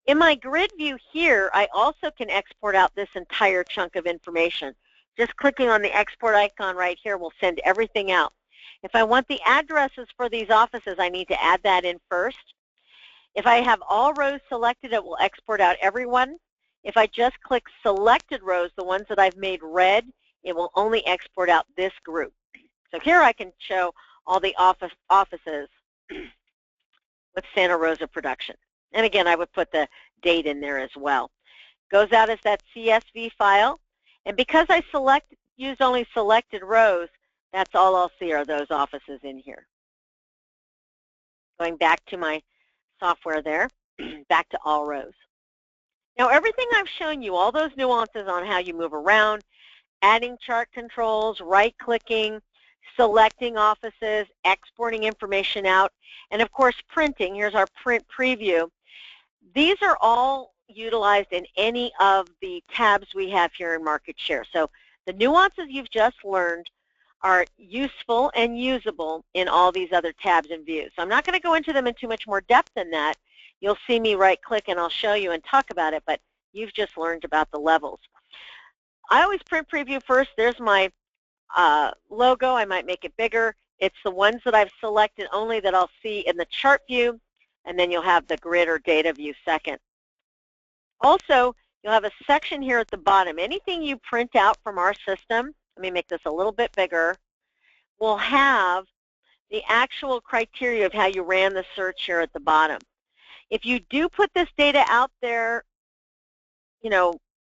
In my grid view here, I also can export out this entire chunk of information. Just clicking on the export icon right here will send everything out. If I want the addresses for these offices, I need to add that in first. If I have all rows selected, it will export out everyone. If I just click selected rows, the ones that I've made red, it will only export out this group. So here I can show all the offices with Santa Rosa production. And again, I would put the date in there as well. Goes out as that CSV file. And because I used only selected rows, that's all I'll see are those offices in here. Going back to my software there, back to all rows. Now everything I've shown you, all those nuances on how you move around, adding chart controls, right-clicking, selecting offices, exporting information out, and of course printing. Here's our print preview. These are all utilized in any of the tabs we have here in market share. So the nuances you've just learned are useful and usable in all these other tabs and views. So I'm not going to go into them in too much more depth than that. You'll see me right click and I'll show you and talk about it, but you've just learned about the levels. I always print preview first. There's my logo. I might make it bigger. It's the ones that I've selected only that I'll see in the chart view, and then you'll have the grid or data view second. Also, you'll have a section here at the bottom. Anything you print out from our system, let me make this a little bit bigger, will have the actual criteria of how you ran the search here at the bottom. If you do put this data out there,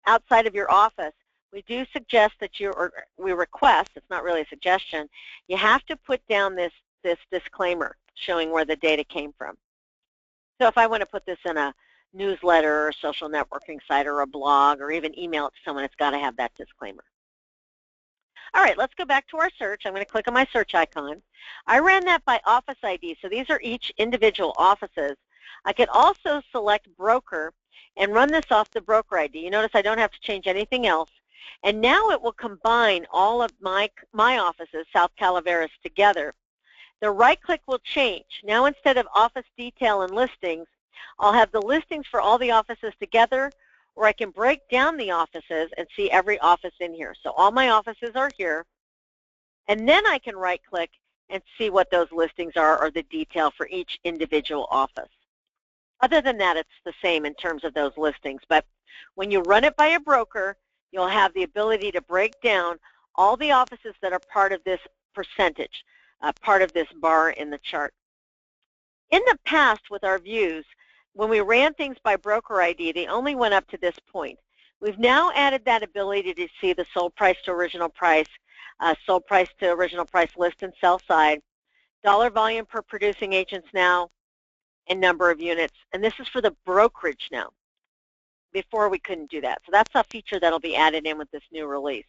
outside of your office, we do suggest that we request, it's not really a suggestion, you have to put down this disclaimer showing where the data came from. So if I want to put this in a newsletter or social networking site or a blog or even email it to someone, it's got to have that disclaimer. All right, let's go back to our search. I'm going to click on my search icon. I ran that by office ID, so these are each individual offices. I could also select broker and run this off the broker ID. You notice I don't have to change anything else. And now it will combine all of my offices, South Calaveras, together The right click will change. Now instead of office detail and listings, I'll have the listings for all the offices together, or I can break down the offices and see every office in here. So all my offices are here, and then I can right click and see what those listings are or the detail for each individual office. Other than that, it's the same in terms of those listings, but when you run it by a broker, you'll have the ability to break down all the offices that are part of this percentage, part of this bar in the chart. In the past with our views, when we ran things by broker ID, they only went up to this point. We've now added that ability to see the sold price to original price, sold price to original price list and sell side, dollar volume per producing agents now, and number of units. And this is for the brokerage now. Before we couldn't do that. So that's a feature that'll be added in with this new release.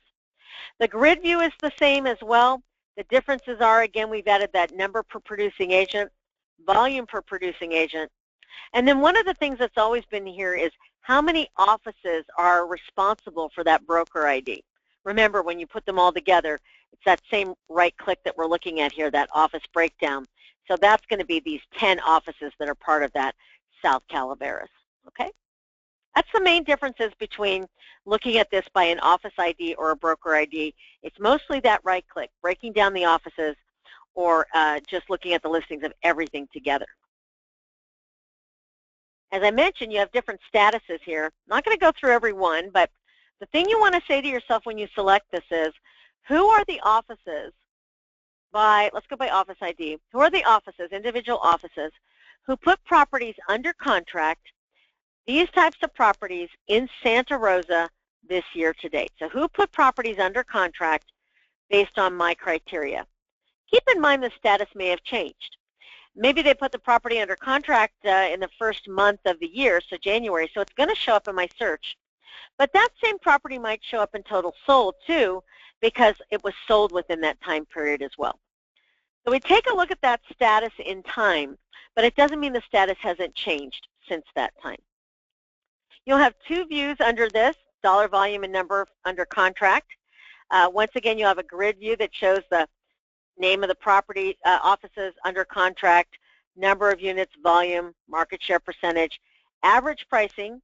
The grid view is the same as well. The differences are, again, we've added that number per producing agent, volume per producing agent. And then one of the things that's always been here is how many offices are responsible for that broker ID. Remember, when you put them all together, it's that same right click that we're looking at here, that office breakdown. So that's going to be these 10 offices that are part of that South Calaveras. Okay? That's the main differences between looking at this by an office ID or a broker ID. It's mostly that right click, breaking down the offices, or just looking at the listings of everything together. As I mentioned, you have different statuses here. I'm not going to go through every one, but the thing you want to say to yourself when you select this is, who are the offices by, let's go by office ID, who are the offices, individual offices, who put properties under contract, these types of properties in Santa Rosa this year to date. So who put properties under contract based on my criteria? Keep in mind the status may have changed. Maybe they put the property under contract in the first month of the year, so January, so it's going to show up in my search. But that same property might show up in total sold too, because it was sold within that time period as well. So we take a look at that status in time, but it doesn't mean the status hasn't changed since that time. You'll have two views under this, dollar volume and number under contract. Once again, you'll have a grid view that shows the name of the property, offices under contract, number of units, volume, market share percentage, average pricing,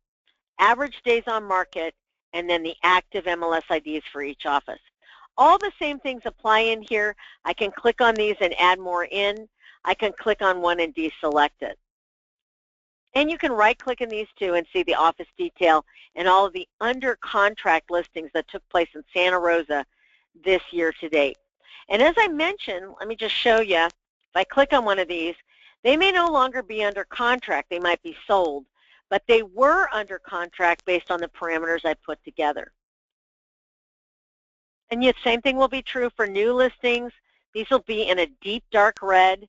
average days on market, and then the active MLS IDs for each office. All the same things apply in here. I can click on these and add more in. I can click on one and deselect it. And you can right-click in these two and see the office detail and all of the under contract listings that took place in Santa Rosa this year to date. And as I mentioned, let me just show you, if I click on one of these, they may no longer be under contract. They might be sold, but they were under contract based on the parameters I put together. And yet, same thing will be true for new listings. These will be in a deep dark red.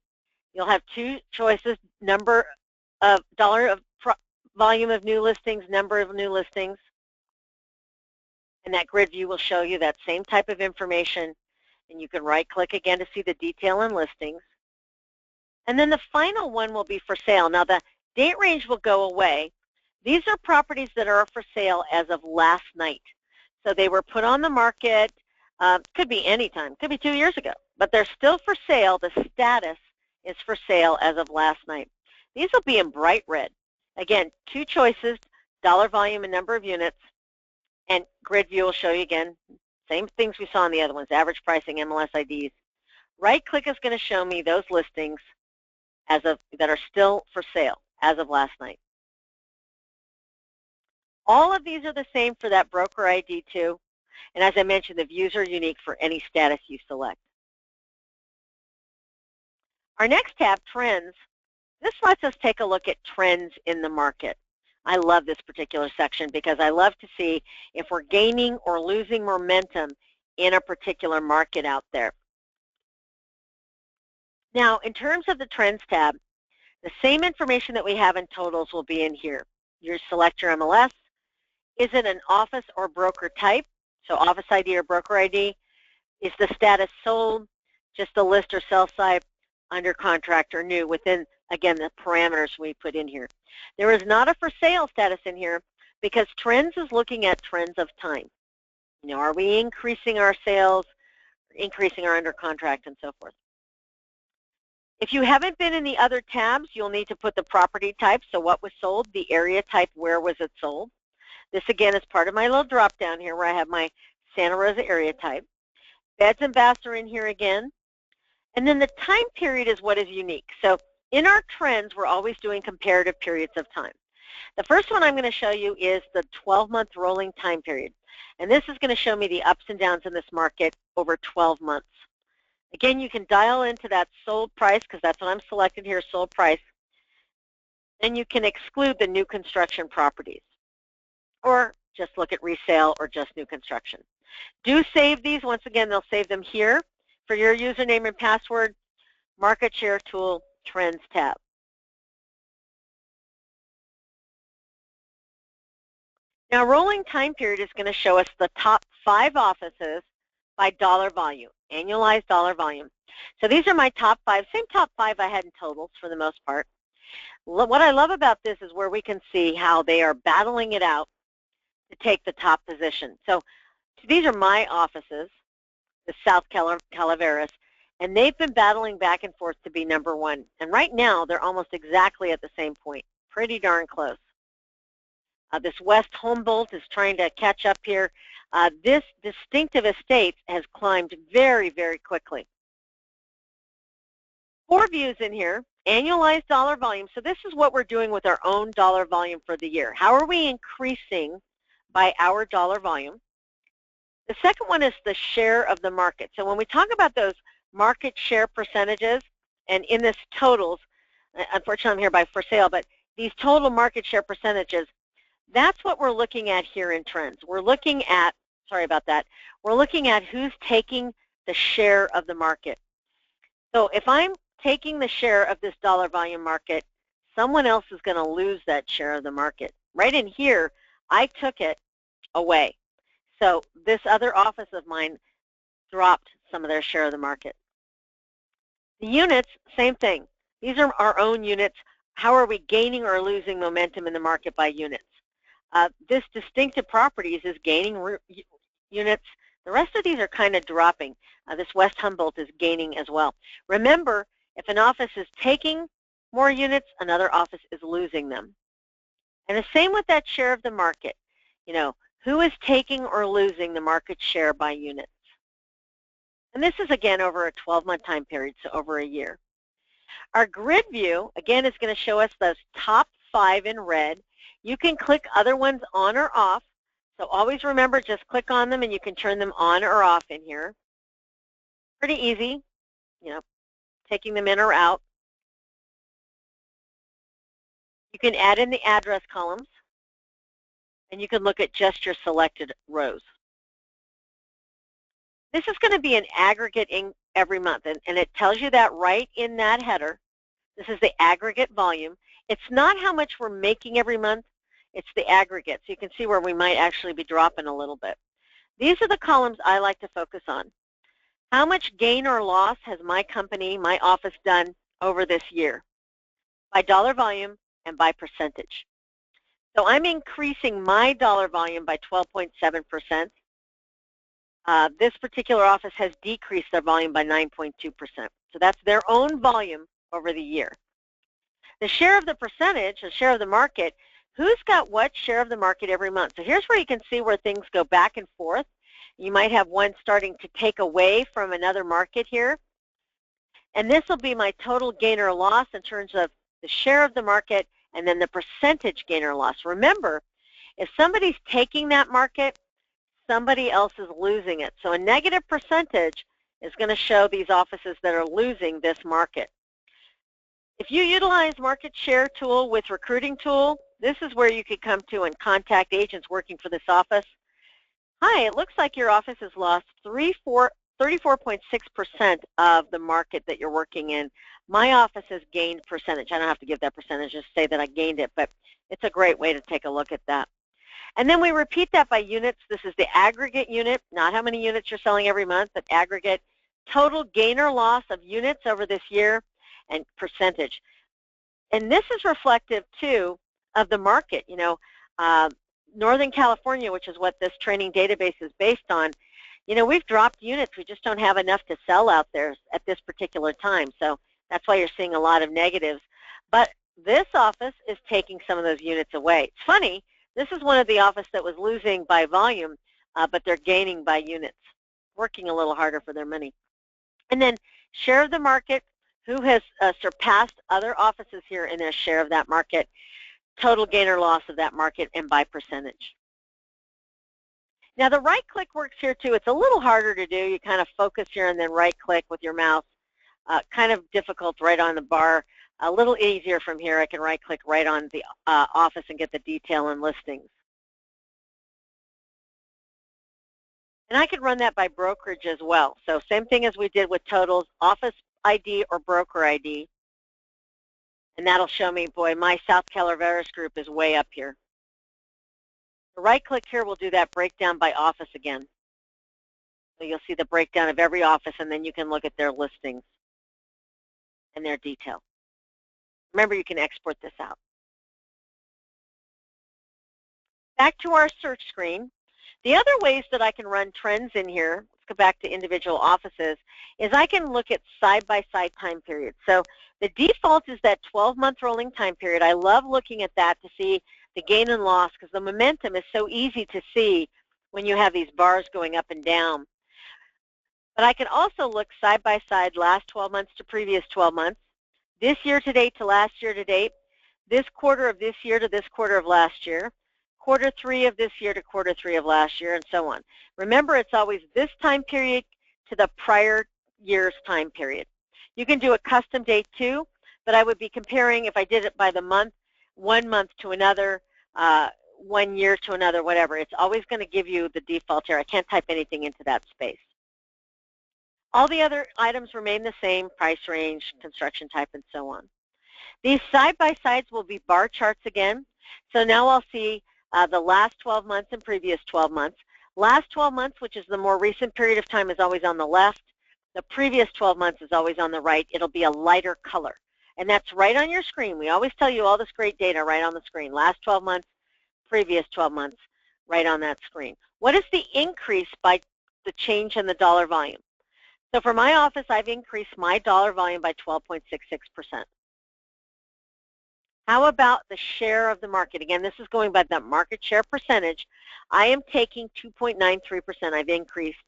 You'll have two choices, number of volume of new listings, number of new listings. And that grid view will show you that same type of information. And you can right-click again to see the detail and listings. And then the final one will be for sale. Now, the date range will go away. These are properties that are for sale as of last night. So they were put on the market, could be any time, could be 2 years ago, but they're still for sale. The status is for sale as of last night. These will be in bright red. Again, two choices, dollar volume and number of units, and grid view will show you again, same things we saw in the other ones, average pricing, MLS IDs. Right-click is going to show me those listings as of that are still for sale as of last night. All of these are the same for that broker ID too. And as I mentioned, the views are unique for any status you select. Our next tab, Trends, this lets us take a look at trends in the market. I love this particular section because I love to see if we're gaining or losing momentum in a particular market out there. Now, in terms of the Trends tab, the same information that we have in totals will be in here. You select your MLS. Is it an office or broker type? So office ID or broker ID. Is the status sold, just a list or sell side, under contract or new within, again, the parameters we put in here. There is not a for sale status in here because Trends is looking at trends of time. You know, are we increasing our sales, increasing our under contract, and so forth. If you haven't been in the other tabs, you'll need to put the property type, so what was sold, the area type, where was it sold. This again is part of my little drop down here where I have my Santa Rosa area type. Beds and baths are in here again. And then the time period is what is unique. So in our trends, we're always doing comparative periods of time. The first one I'm going to show you is the 12-month rolling time period. And this is going to show me the ups and downs in this market over 12 months. Again, you can dial into that sold price because that's what I'm selected here, sold price. And you can exclude the new construction properties or just look at resale or just new construction. Do save these. Once again, they'll save them here for your username and password, Market Share Tool Trends tab. Now, rolling time period is going to show us the top 5 offices by dollar volume, annualized dollar volume. So these are my top 5, same top 5 I had in totals for the most part. What I love about this is where we can see how they are battling it out to take the top position. So these are my offices, the South Calaveras, and they've been battling back and forth to be number 1. And right now, they're almost exactly at the same point, pretty darn close. This West Humboldt is trying to catch up here. This distinctive estate has climbed very, very quickly. 4 views in here, annualized dollar volume. So this is what we're doing with our own dollar volume for the year. How are we increasing by our dollar volume? The second one is the share of the market. So when we talk about those market share percentages, and in this totals, unfortunately I'm here by for sale, but these total market share percentages, that's what we're looking at here in trends. We're looking at, sorry about that, we're looking at who's taking the share of the market. So if I'm taking the share of this dollar volume market, someone else is going to lose that share of the market. Right in here, I took it away. So this other office of mine dropped some of their share of the market. The units, same thing. These are our own units. How are we gaining or losing momentum in the market by units? This distinctive properties is gaining units. The rest of these are kind of dropping. This West Humboldt is gaining as well. Remember, if an office is taking more units, another office is losing them. And the same with that share of the market. You know, who is taking or losing the market share by units? And this is, again, over a 12-month time period, so over a year. Our grid view, again, is going to show us those top 5 in red. You can click other ones on or off. So always remember, just click on them and you can turn them on or off in here. Pretty easy, you know, taking them in or out. You can add in the address columns, and you can look at just your selected rows. This is going to be an aggregate in every month, and it tells you that right in that header. This is the aggregate volume. It's not how much we're making every month, it's the aggregate. So you can see where we might actually be dropping a little bit. These are the columns I like to focus on. How much gain or loss has my company, my office done over this year? By dollar volume and by percentage. So I'm increasing my dollar volume by 12.7%. This particular office has decreased their volume by 9.2%. So that's their own volume over the year. The share of the percentage, the share of the market, who's got what share of the market every month? So here's where you can see where things go back and forth. You might have one starting to take away from another market here. And this will be my total gain or loss in terms of the share of the market and then the percentage gain or loss. Remember, if somebody's taking that market, somebody else is losing it. So a negative percentage is going to show these offices that are losing this market. If you utilize Market Share Tool with Recruiting Tool, this is where you could come to and contact agents working for this office. Hi, it looks like your office has lost 34.6% of the market that you're working in. My office has gained percentage. I don't have to give that percentage, just say that I gained it, but it's a great way to take a look at that. And then we repeat that by units. This is the aggregate unit, not how many units you're selling every month, but aggregate total gain or loss of units over this year and percentage. And this is reflective, too, of the market. You know, Northern California, which is what this training database is based on, you know, we've dropped units. We just don't have enough to sell out there at this particular time. So That's why you're seeing a lot of negatives. But this office is taking some of those units away. It's funny, this is one of the offices that was losing by volume, but they're gaining by units, working a little harder for their money. And then share of the market, who has surpassed other offices here in their share of that market, total gain or loss of that market, and by percentage. Now the right click works here too. It's a little harder to do. You kind of focus here and then right click with your mouse. Kind of difficult right on the bar. A little easier from here. I can right click right on the office and get the detail and listings. And I could run that by brokerage as well. So same thing as we did with totals, office ID or broker ID. And that'll show me, boy, my South Calaveras group is way up here. Right click here will do that breakdown by office again. So you'll see the breakdown of every office, and then you can look at their listings and their detail. Remember, you can export this out. Back to our search screen. The other ways that I can run trends in here, let's go back to individual offices, is I can look at side-by-side time periods. So the default is that 12-month rolling time period. I love looking at that to see the gain and loss because the momentum is so easy to see when you have these bars going up and down. But I can also look side-by-side last 12 months to previous 12 months, this year to date to last year to date, this quarter of this year to this quarter of last year, quarter 3 of this year to quarter 3 of last year, and so on. Remember, it's always this time period to the prior year's time period. You can do a custom date too, but I would be comparing, if I did it by the month, one month to another, 1 year to another, whatever. It's always going to give you the default here. I can't type anything into that space. All the other items remain the same, price range, construction type, and so on. These side-by-sides will be bar charts again. So now I'll see the last 12 months and previous 12 months. Last 12 months, which is the more recent period of time, is always on the left. The previous 12 months is always on the right. It'll be a lighter color. And that's right on your screen. We always tell you all this great data right on the screen. Last 12 months, previous 12 months, right on that screen. What is the increase by the change in the dollar volume? So for my office, I've increased my dollar volume by 12.66%. How about the share of the market? Again, this is going by the market share percentage. I am taking 2.93%. I've increased.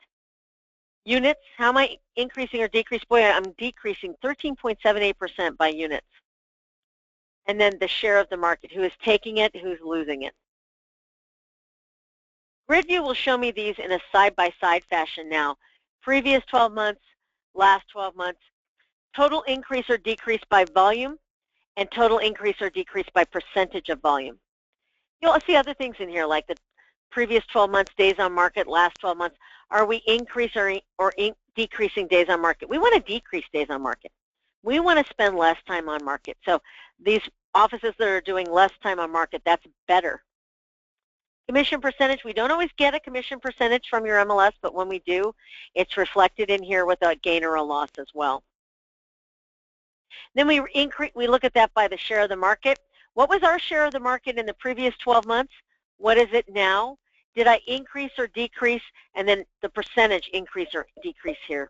Units, how am I increasing or decreasing? Boy, I'm decreasing 13.78% by units. And then the share of the market, who is taking it, who's losing it. Grid view will show me these in a side-by-side fashion now. Previous 12 months, last 12 months, total increase or decrease by volume, and total increase or decrease by percentage of volume. You'll see other things in here like the previous 12 months, days on market, last 12 months. Are we increasing or decreasing days on market? We want to decrease days on market. We want to spend less time on market. So these offices that are doing less time on market, that's better. Commission percentage, we don't always get a commission percentage from your MLS, but when we do, it's reflected in here with a gain or a loss as well. Then we look at that by the share of the market. What was our share of the market in the previous 12 months? What is it now? Did I increase or decrease? And then the percentage increase or decrease here.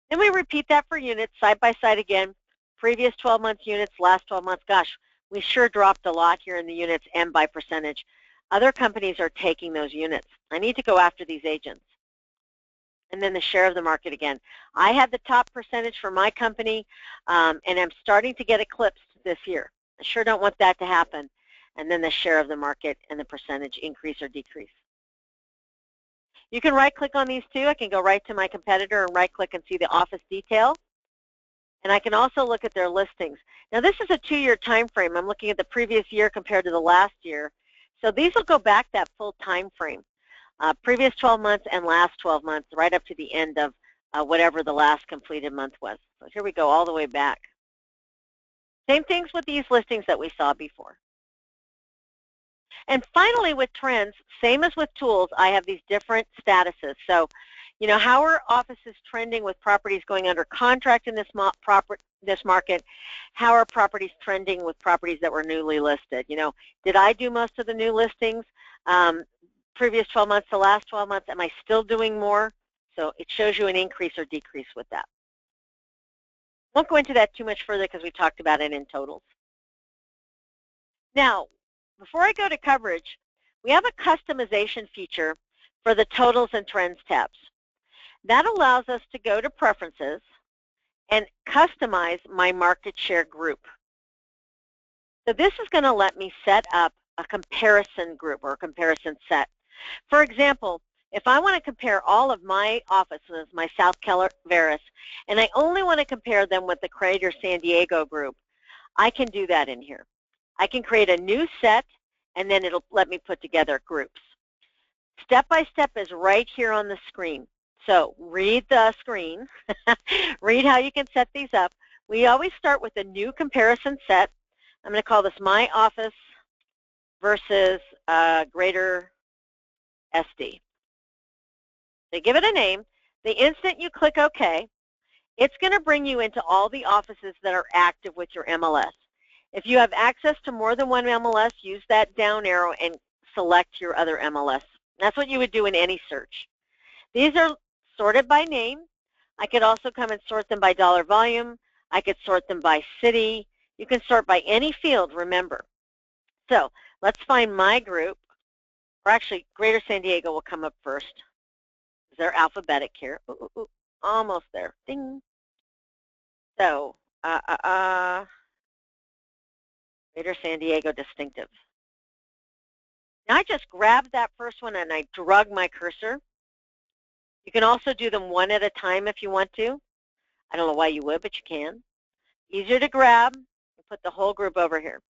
Then we repeat that for units, side by side again. Previous 12 months units, last 12 months. Gosh, we sure dropped a lot here in the units and by percentage. Other companies are taking those units. I need to go after these agents. And then the share of the market again. I had the top percentage for my company, and I'm starting to get eclipsed this year. I sure don't want that to happen. And then the share of the market and the percentage increase or decrease. You can right-click on these too. I can go right to my competitor and right-click and see the office detail. And I can also look at their listings. Now this is a 2-year time frame. I'm looking at the previous year compared to the last year. So these will go back that full time frame. Previous 12 months and last 12 months, right up to the end of whatever the last completed month was. So here we go all the way back. Same things with these listings that we saw before. And finally with trends, same as with tools, I have these different statuses. So, you know, how are offices trending with properties going under contract in this market? How are properties trending with properties that were newly listed? You know, did I do most of the new listings? Previous 12 months to last 12 months, am I still doing more? So it shows you an increase or decrease with that. Won't go into that too much further because we talked about it in totals. Now, before I go to coverage, we have a customization feature for the totals and trends tabs. That allows us to go to preferences and customize my market share group. So this is going to let me set up a comparison group or a comparison set. For example, if I want to compare all of my offices, my South Calaveras, and I only want to compare them with the Greater San Diego group, I can do that in here. I can create a new set, and then it'll let me put together groups. Step-by-step is right here on the screen. So read the screen. Read how you can set these up. We always start with a new comparison set. I'm going to call this My Office versus Greater SD. So give it a name. The instant you click OK, it's going to bring you into all the offices that are active with your MLS. If you have access to more than one MLS, use that down arrow and select your other MLS. That's what you would do in any search. These are sorted by name. I could also come and sort them by dollar volume. I could sort them by city. You can sort by any field, remember. So let's find my group, or actually Greater San Diego will come up first. They're alphabetic here. Ooh, almost there. Ding. So Greater San Diego distinctive. Now I just grabbed that first one and I drug my cursor. You can also do them one at a time if you want to. I don't know why you would, but you can. Easier to grab and put the whole group over here.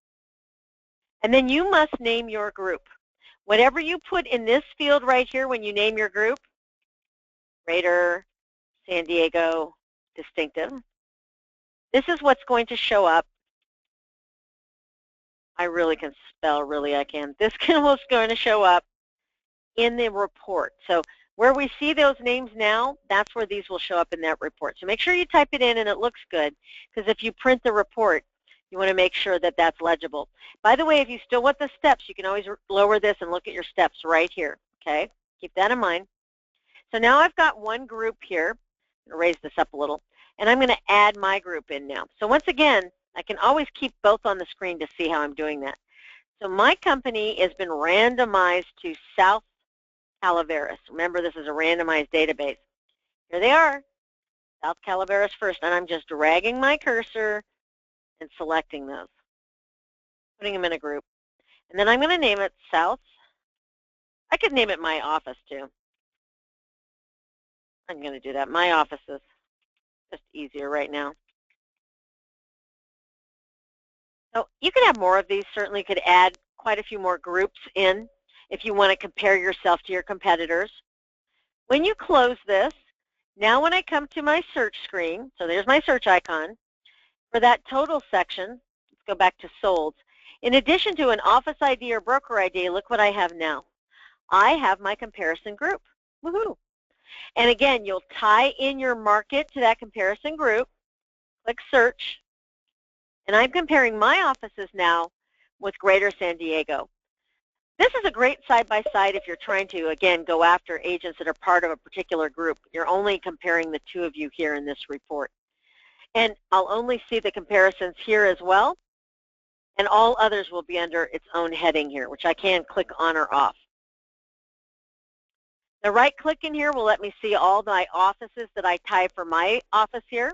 And then you must name your group. Whatever you put in this field right here when you name your group, Greater San Diego distinctive, this is what's going to show up. I really can spell, really I can. This is what's going to show up in the report. So where we see those names now, that's where these will show up in that report. So make sure you type it in and it looks good, because if you print the report, you want to make sure that that's legible. By the way, if you still want the steps, you can always lower this and look at your steps right here, okay? Keep that in mind. So now I've got one group here. I'm going to raise this up a little, and I'm going to add my group in now. So once again, I can always keep both on the screen to see how I'm doing that. So my company has been randomized to South Calaveras. Remember, this is a randomized database. Here they are, South Calaveras first, and I'm just dragging my cursor and selecting those, putting them in a group. And then I'm going to name it South. I could name it My Office too. I'm going to do that. My Office is just easier right now. So you can have more of these. Certainly could add quite a few more groups in if you want to compare yourself to your competitors. When you close this, now when I come to my search screen, so there's my search icon, for that total section, let's go back to solds. In addition to an office ID or broker ID, look what I have now. I have my comparison group. Woohoo! And again, you'll tie in your market to that comparison group, click search, and I'm comparing my offices now with Greater San Diego. This is a great side-by-side if you're trying to, again, go after agents that are part of a particular group. You're only comparing the two of you here in this report. And I'll only see the comparisons here as well, and all others will be under its own heading here, which I can click on or off. The right click in here will let me see all my offices that I tied for my office here.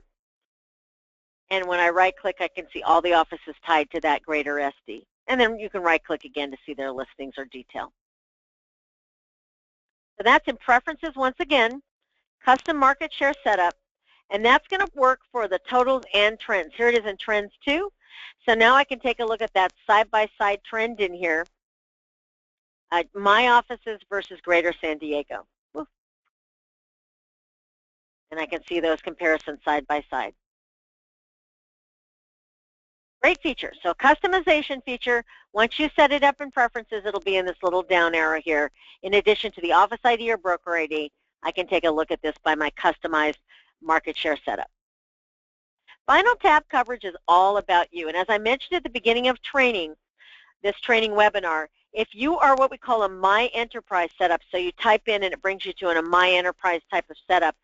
And when I right click, I can see all the offices tied to that Greater SD. And then you can right click again to see their listings or detail. So that's in preferences once again, custom market share setup, and that's going to work for the totals and trends. Here it is in trends too. So now I can take a look at that side-by-side trend in here, my offices versus Greater San Diego. Woo. And I can see those comparisons side by side. Great feature. So customization feature, once you set it up in preferences, it'll be in this little down arrow here. In addition to the office ID or broker ID, I can take a look at this by my customized market share setup. Final tab coverage is all about you. And as I mentioned at the beginning of training, this training webinar, if you are what we call a My Enterprise setup, so you type in and it brings you to a My Enterprise type of setup,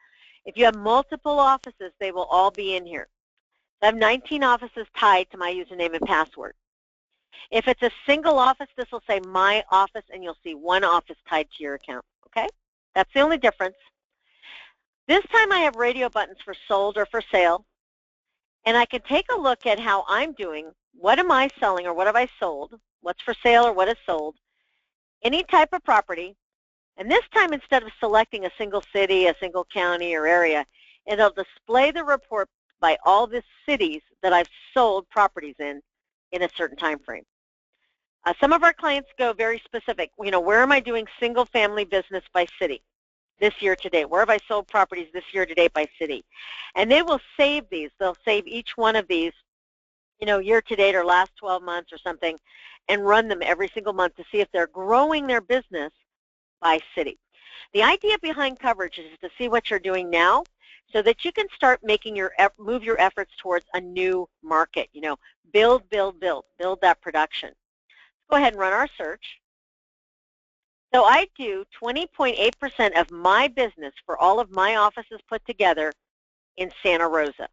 if you have multiple offices, they will all be in here. I have 19 offices tied to my username and password. If it's a single office, this will say my office, and you'll see one office tied to your account, okay? That's the only difference. This time I have radio buttons for sold or for sale, and I can take a look at how I'm doing. What am I selling or what have I sold? What's for sale or what is sold? Any type of property. And this time, instead of selecting a single city, a single county or area, it'll display the report by all the cities that I've sold properties in a certain time frame. Some of our clients go very specific. Where am I doing single family business by city this year to date? Where have I sold properties this year to date by city? And they will save these. They'll save each one of these, year to date or last 12 months or something, and run them every single month to see if they're growing their business by city. The idea behind coverage is to see what you're doing now so that you can start making move your efforts towards a new market. Build that production. Go ahead and run our search. So I do 20.8% of my business for all of my offices put together in Santa Rosa.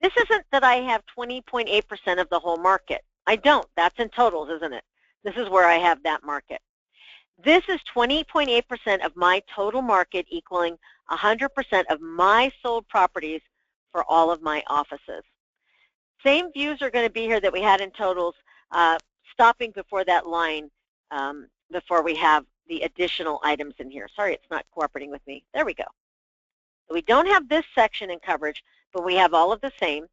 This isn't that I have 20.8% of the whole market. I don't. That's in totals, isn't it? This is where I have that market. This is 20.8% of my total market, equaling 100% of my sold properties for all of my offices. Same views are going to be here that we had in totals, stopping before that line before we have the additional items in here. Sorry, it's not cooperating with me. There we go. So we don't have this section in coverage, but we have all of the same.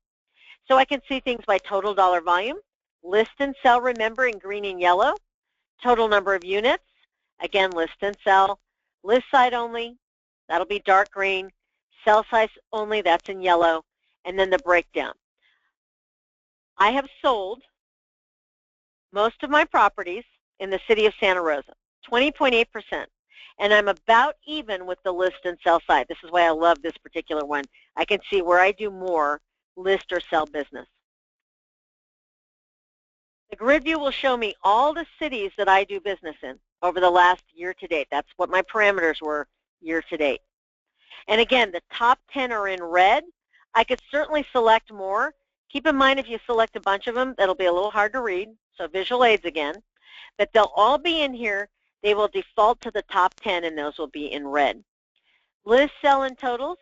So I can see things by total dollar volume, list and sell, remember, in green and yellow, total number of units, again, list and sell, list side only, that'll be dark green, sell size only, that's in yellow, and then the breakdown. I have sold most of my properties in the city of Santa Rosa, 20.8%, and I'm about even with the list and sell side. This is why I love this particular one. I can see where I do more list or sell business. The grid view will show me all the cities that I do business in over the last year to date. That's what my parameters were year to date. And again, the top 10 are in red. I could certainly select more. Keep in mind, if you select a bunch of them, that'll be a little hard to read, so visual aids again. But they'll all be in here. They will default to the top 10, and those will be in red. List, sell, and totals.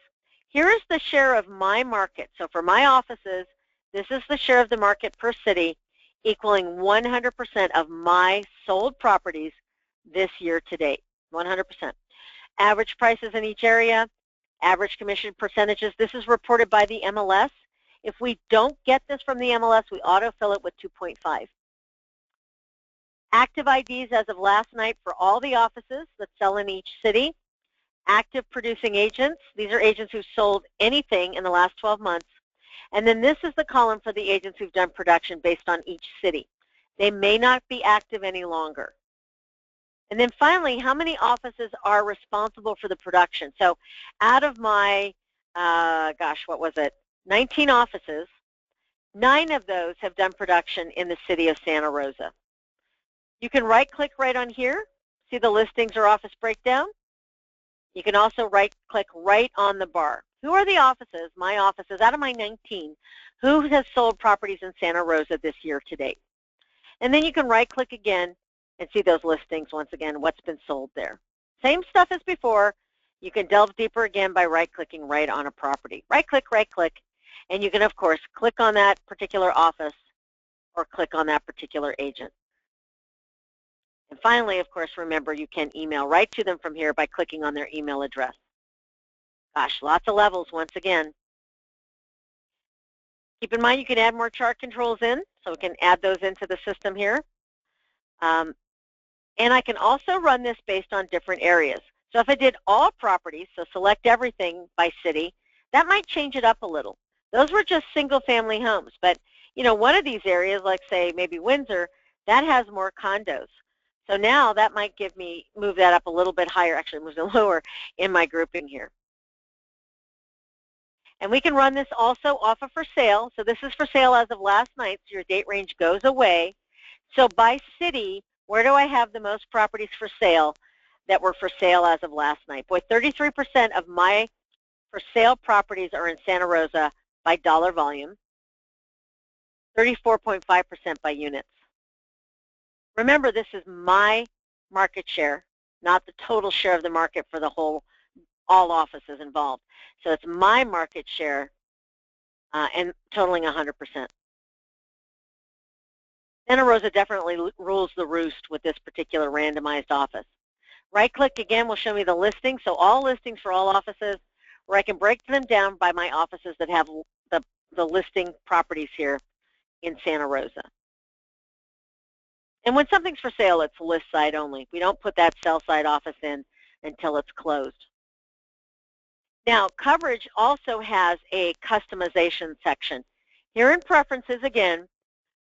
Here is the share of my market. So for my offices, this is the share of the market per city, equaling 100% of my sold properties this year to date, 100%. Average prices in each area, average commission percentages. This is reported by the MLS. If we don't get this from the MLS, we autofill it with 2.5. Active IDs as of last night for all the offices that sell in each city. Active producing agents. These are agents who've sold anything in the last 12 months. And then this is the column for the agents who've done production based on each city. They may not be active any longer. And then finally, how many offices are responsible for the production? So out of my, 19 offices, 9 of those have done production in the city of Santa Rosa. You can right-click right on here, see the listings or office breakdown. You can also right-click right on the bar. Who are the offices, my offices, out of my 19, who has sold properties in Santa Rosa this year to date? And then you can right-click again and see those listings once again, what's been sold there. Same stuff as before. You can delve deeper again by right-clicking right on a property. Right-click, and you can, of course, click on that particular office or click on that particular agent. And finally, of course, remember, you can email right to them from here by clicking on their email address. Gosh, lots of levels once again. Keep in mind you can add more chart controls in, so we can add those into the system here. And I can also run this based on different areas. So if I did all properties, so select everything by city, that might change it up a little. Those were just single-family homes, but one of these areas, like say maybe Windsor, that has more condos. So now that might move that up a little bit higher, actually moves it lower in my grouping here. And we can run this also off of for sale. So this is for sale as of last night, so your date range goes away. So by city, where do I have the most properties for sale that were for sale as of last night? Boy, 33% of my for sale properties are in Santa Rosa by dollar volume. 34.5% by units. Remember, this is my market share, not the total share of the market for the whole, all offices involved. So it's my market share and totaling 100%. Santa Rosa definitely rules the roost with this particular randomized office. Right-click again will show me the listing, so all listings for all offices, where I can break them down by my offices that have the listing properties here in Santa Rosa. And when something's for sale, it's list side only. We don't put that sell side office in until it's closed. Now, coverage also has a customization section. Here in preferences, again,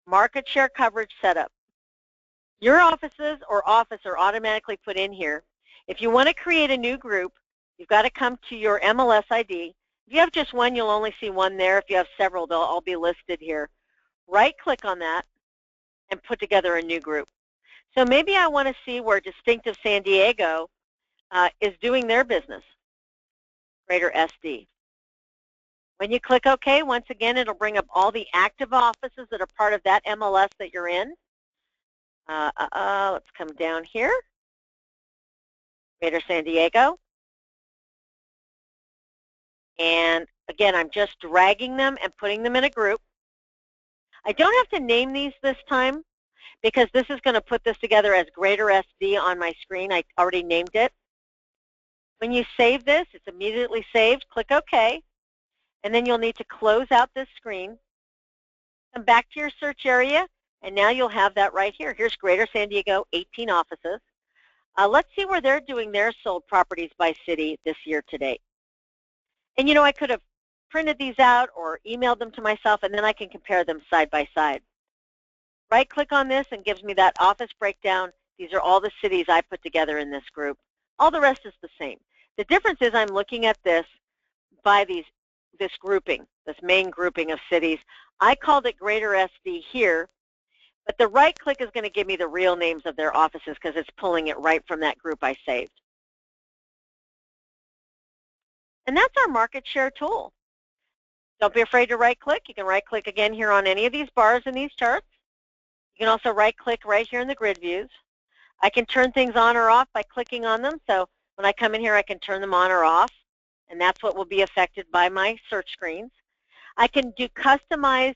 market share coverage setup. Your offices or office are automatically put in here. If you want to create a new group, you've got to come to your MLS ID. If you have just one, you'll only see one there. If you have several, they'll all be listed here. Right-click on that and put together a new group. So maybe I want to see where Distinctive San Diego is doing their business, Greater SD. When you click OK, once again, it'll bring up all the active offices that are part of that MLS that you're in. Let's come down here. Greater San Diego. And again, I'm just dragging them and putting them in a group. I don't have to name these this time because this is going to put this together as Greater SD on my screen. I already named it. When you save this, it's immediately saved. Click OK. And then you'll need to close out this screen. Come back to your search area, and now you'll have that right here. Here's Greater San Diego, 18 offices. Let's see where they're doing their sold properties by city this year to date. And you know, I could have printed these out or emailed them to myself, and then I can compare them side by side. Right-click on this and gives me that office breakdown. These are all the cities I put together in this group. All the rest is the same. The difference is I'm looking at this by this grouping, this main grouping of cities. I called it Greater SD here, but the right-click is going to give me the real names of their offices because it's pulling it right from that group I saved. And that's our market share tool. Don't be afraid to right-click. You can right-click again here on any of these bars in these charts. You can also right-click right here in the grid views. I can turn things on or off by clicking on them. So when I come in here, I can turn them on or off, and that's what will be affected by my search screens. I can do customized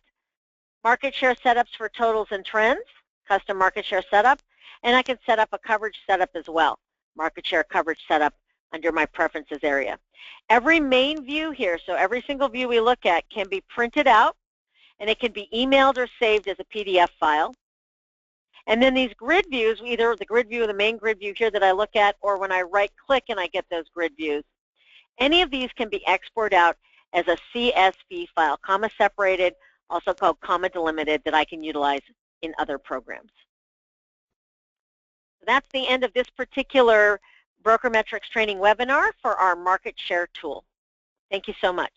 market share setups for totals and trends, custom market share setup, and I can set up a coverage setup as well, market share coverage setup under my preferences area. Every main view here, so every single view we look at can be printed out, and it can be emailed or saved as a PDF file. And then these grid views, either the grid view or the main grid view here that I look at, or when I right-click and I get those grid views, any of these can be exported out as a CSV file, comma separated, also called comma delimited, that I can utilize in other programs. So that's the end of this particular BrokerMetrics training webinar for our market share tool. Thank you so much.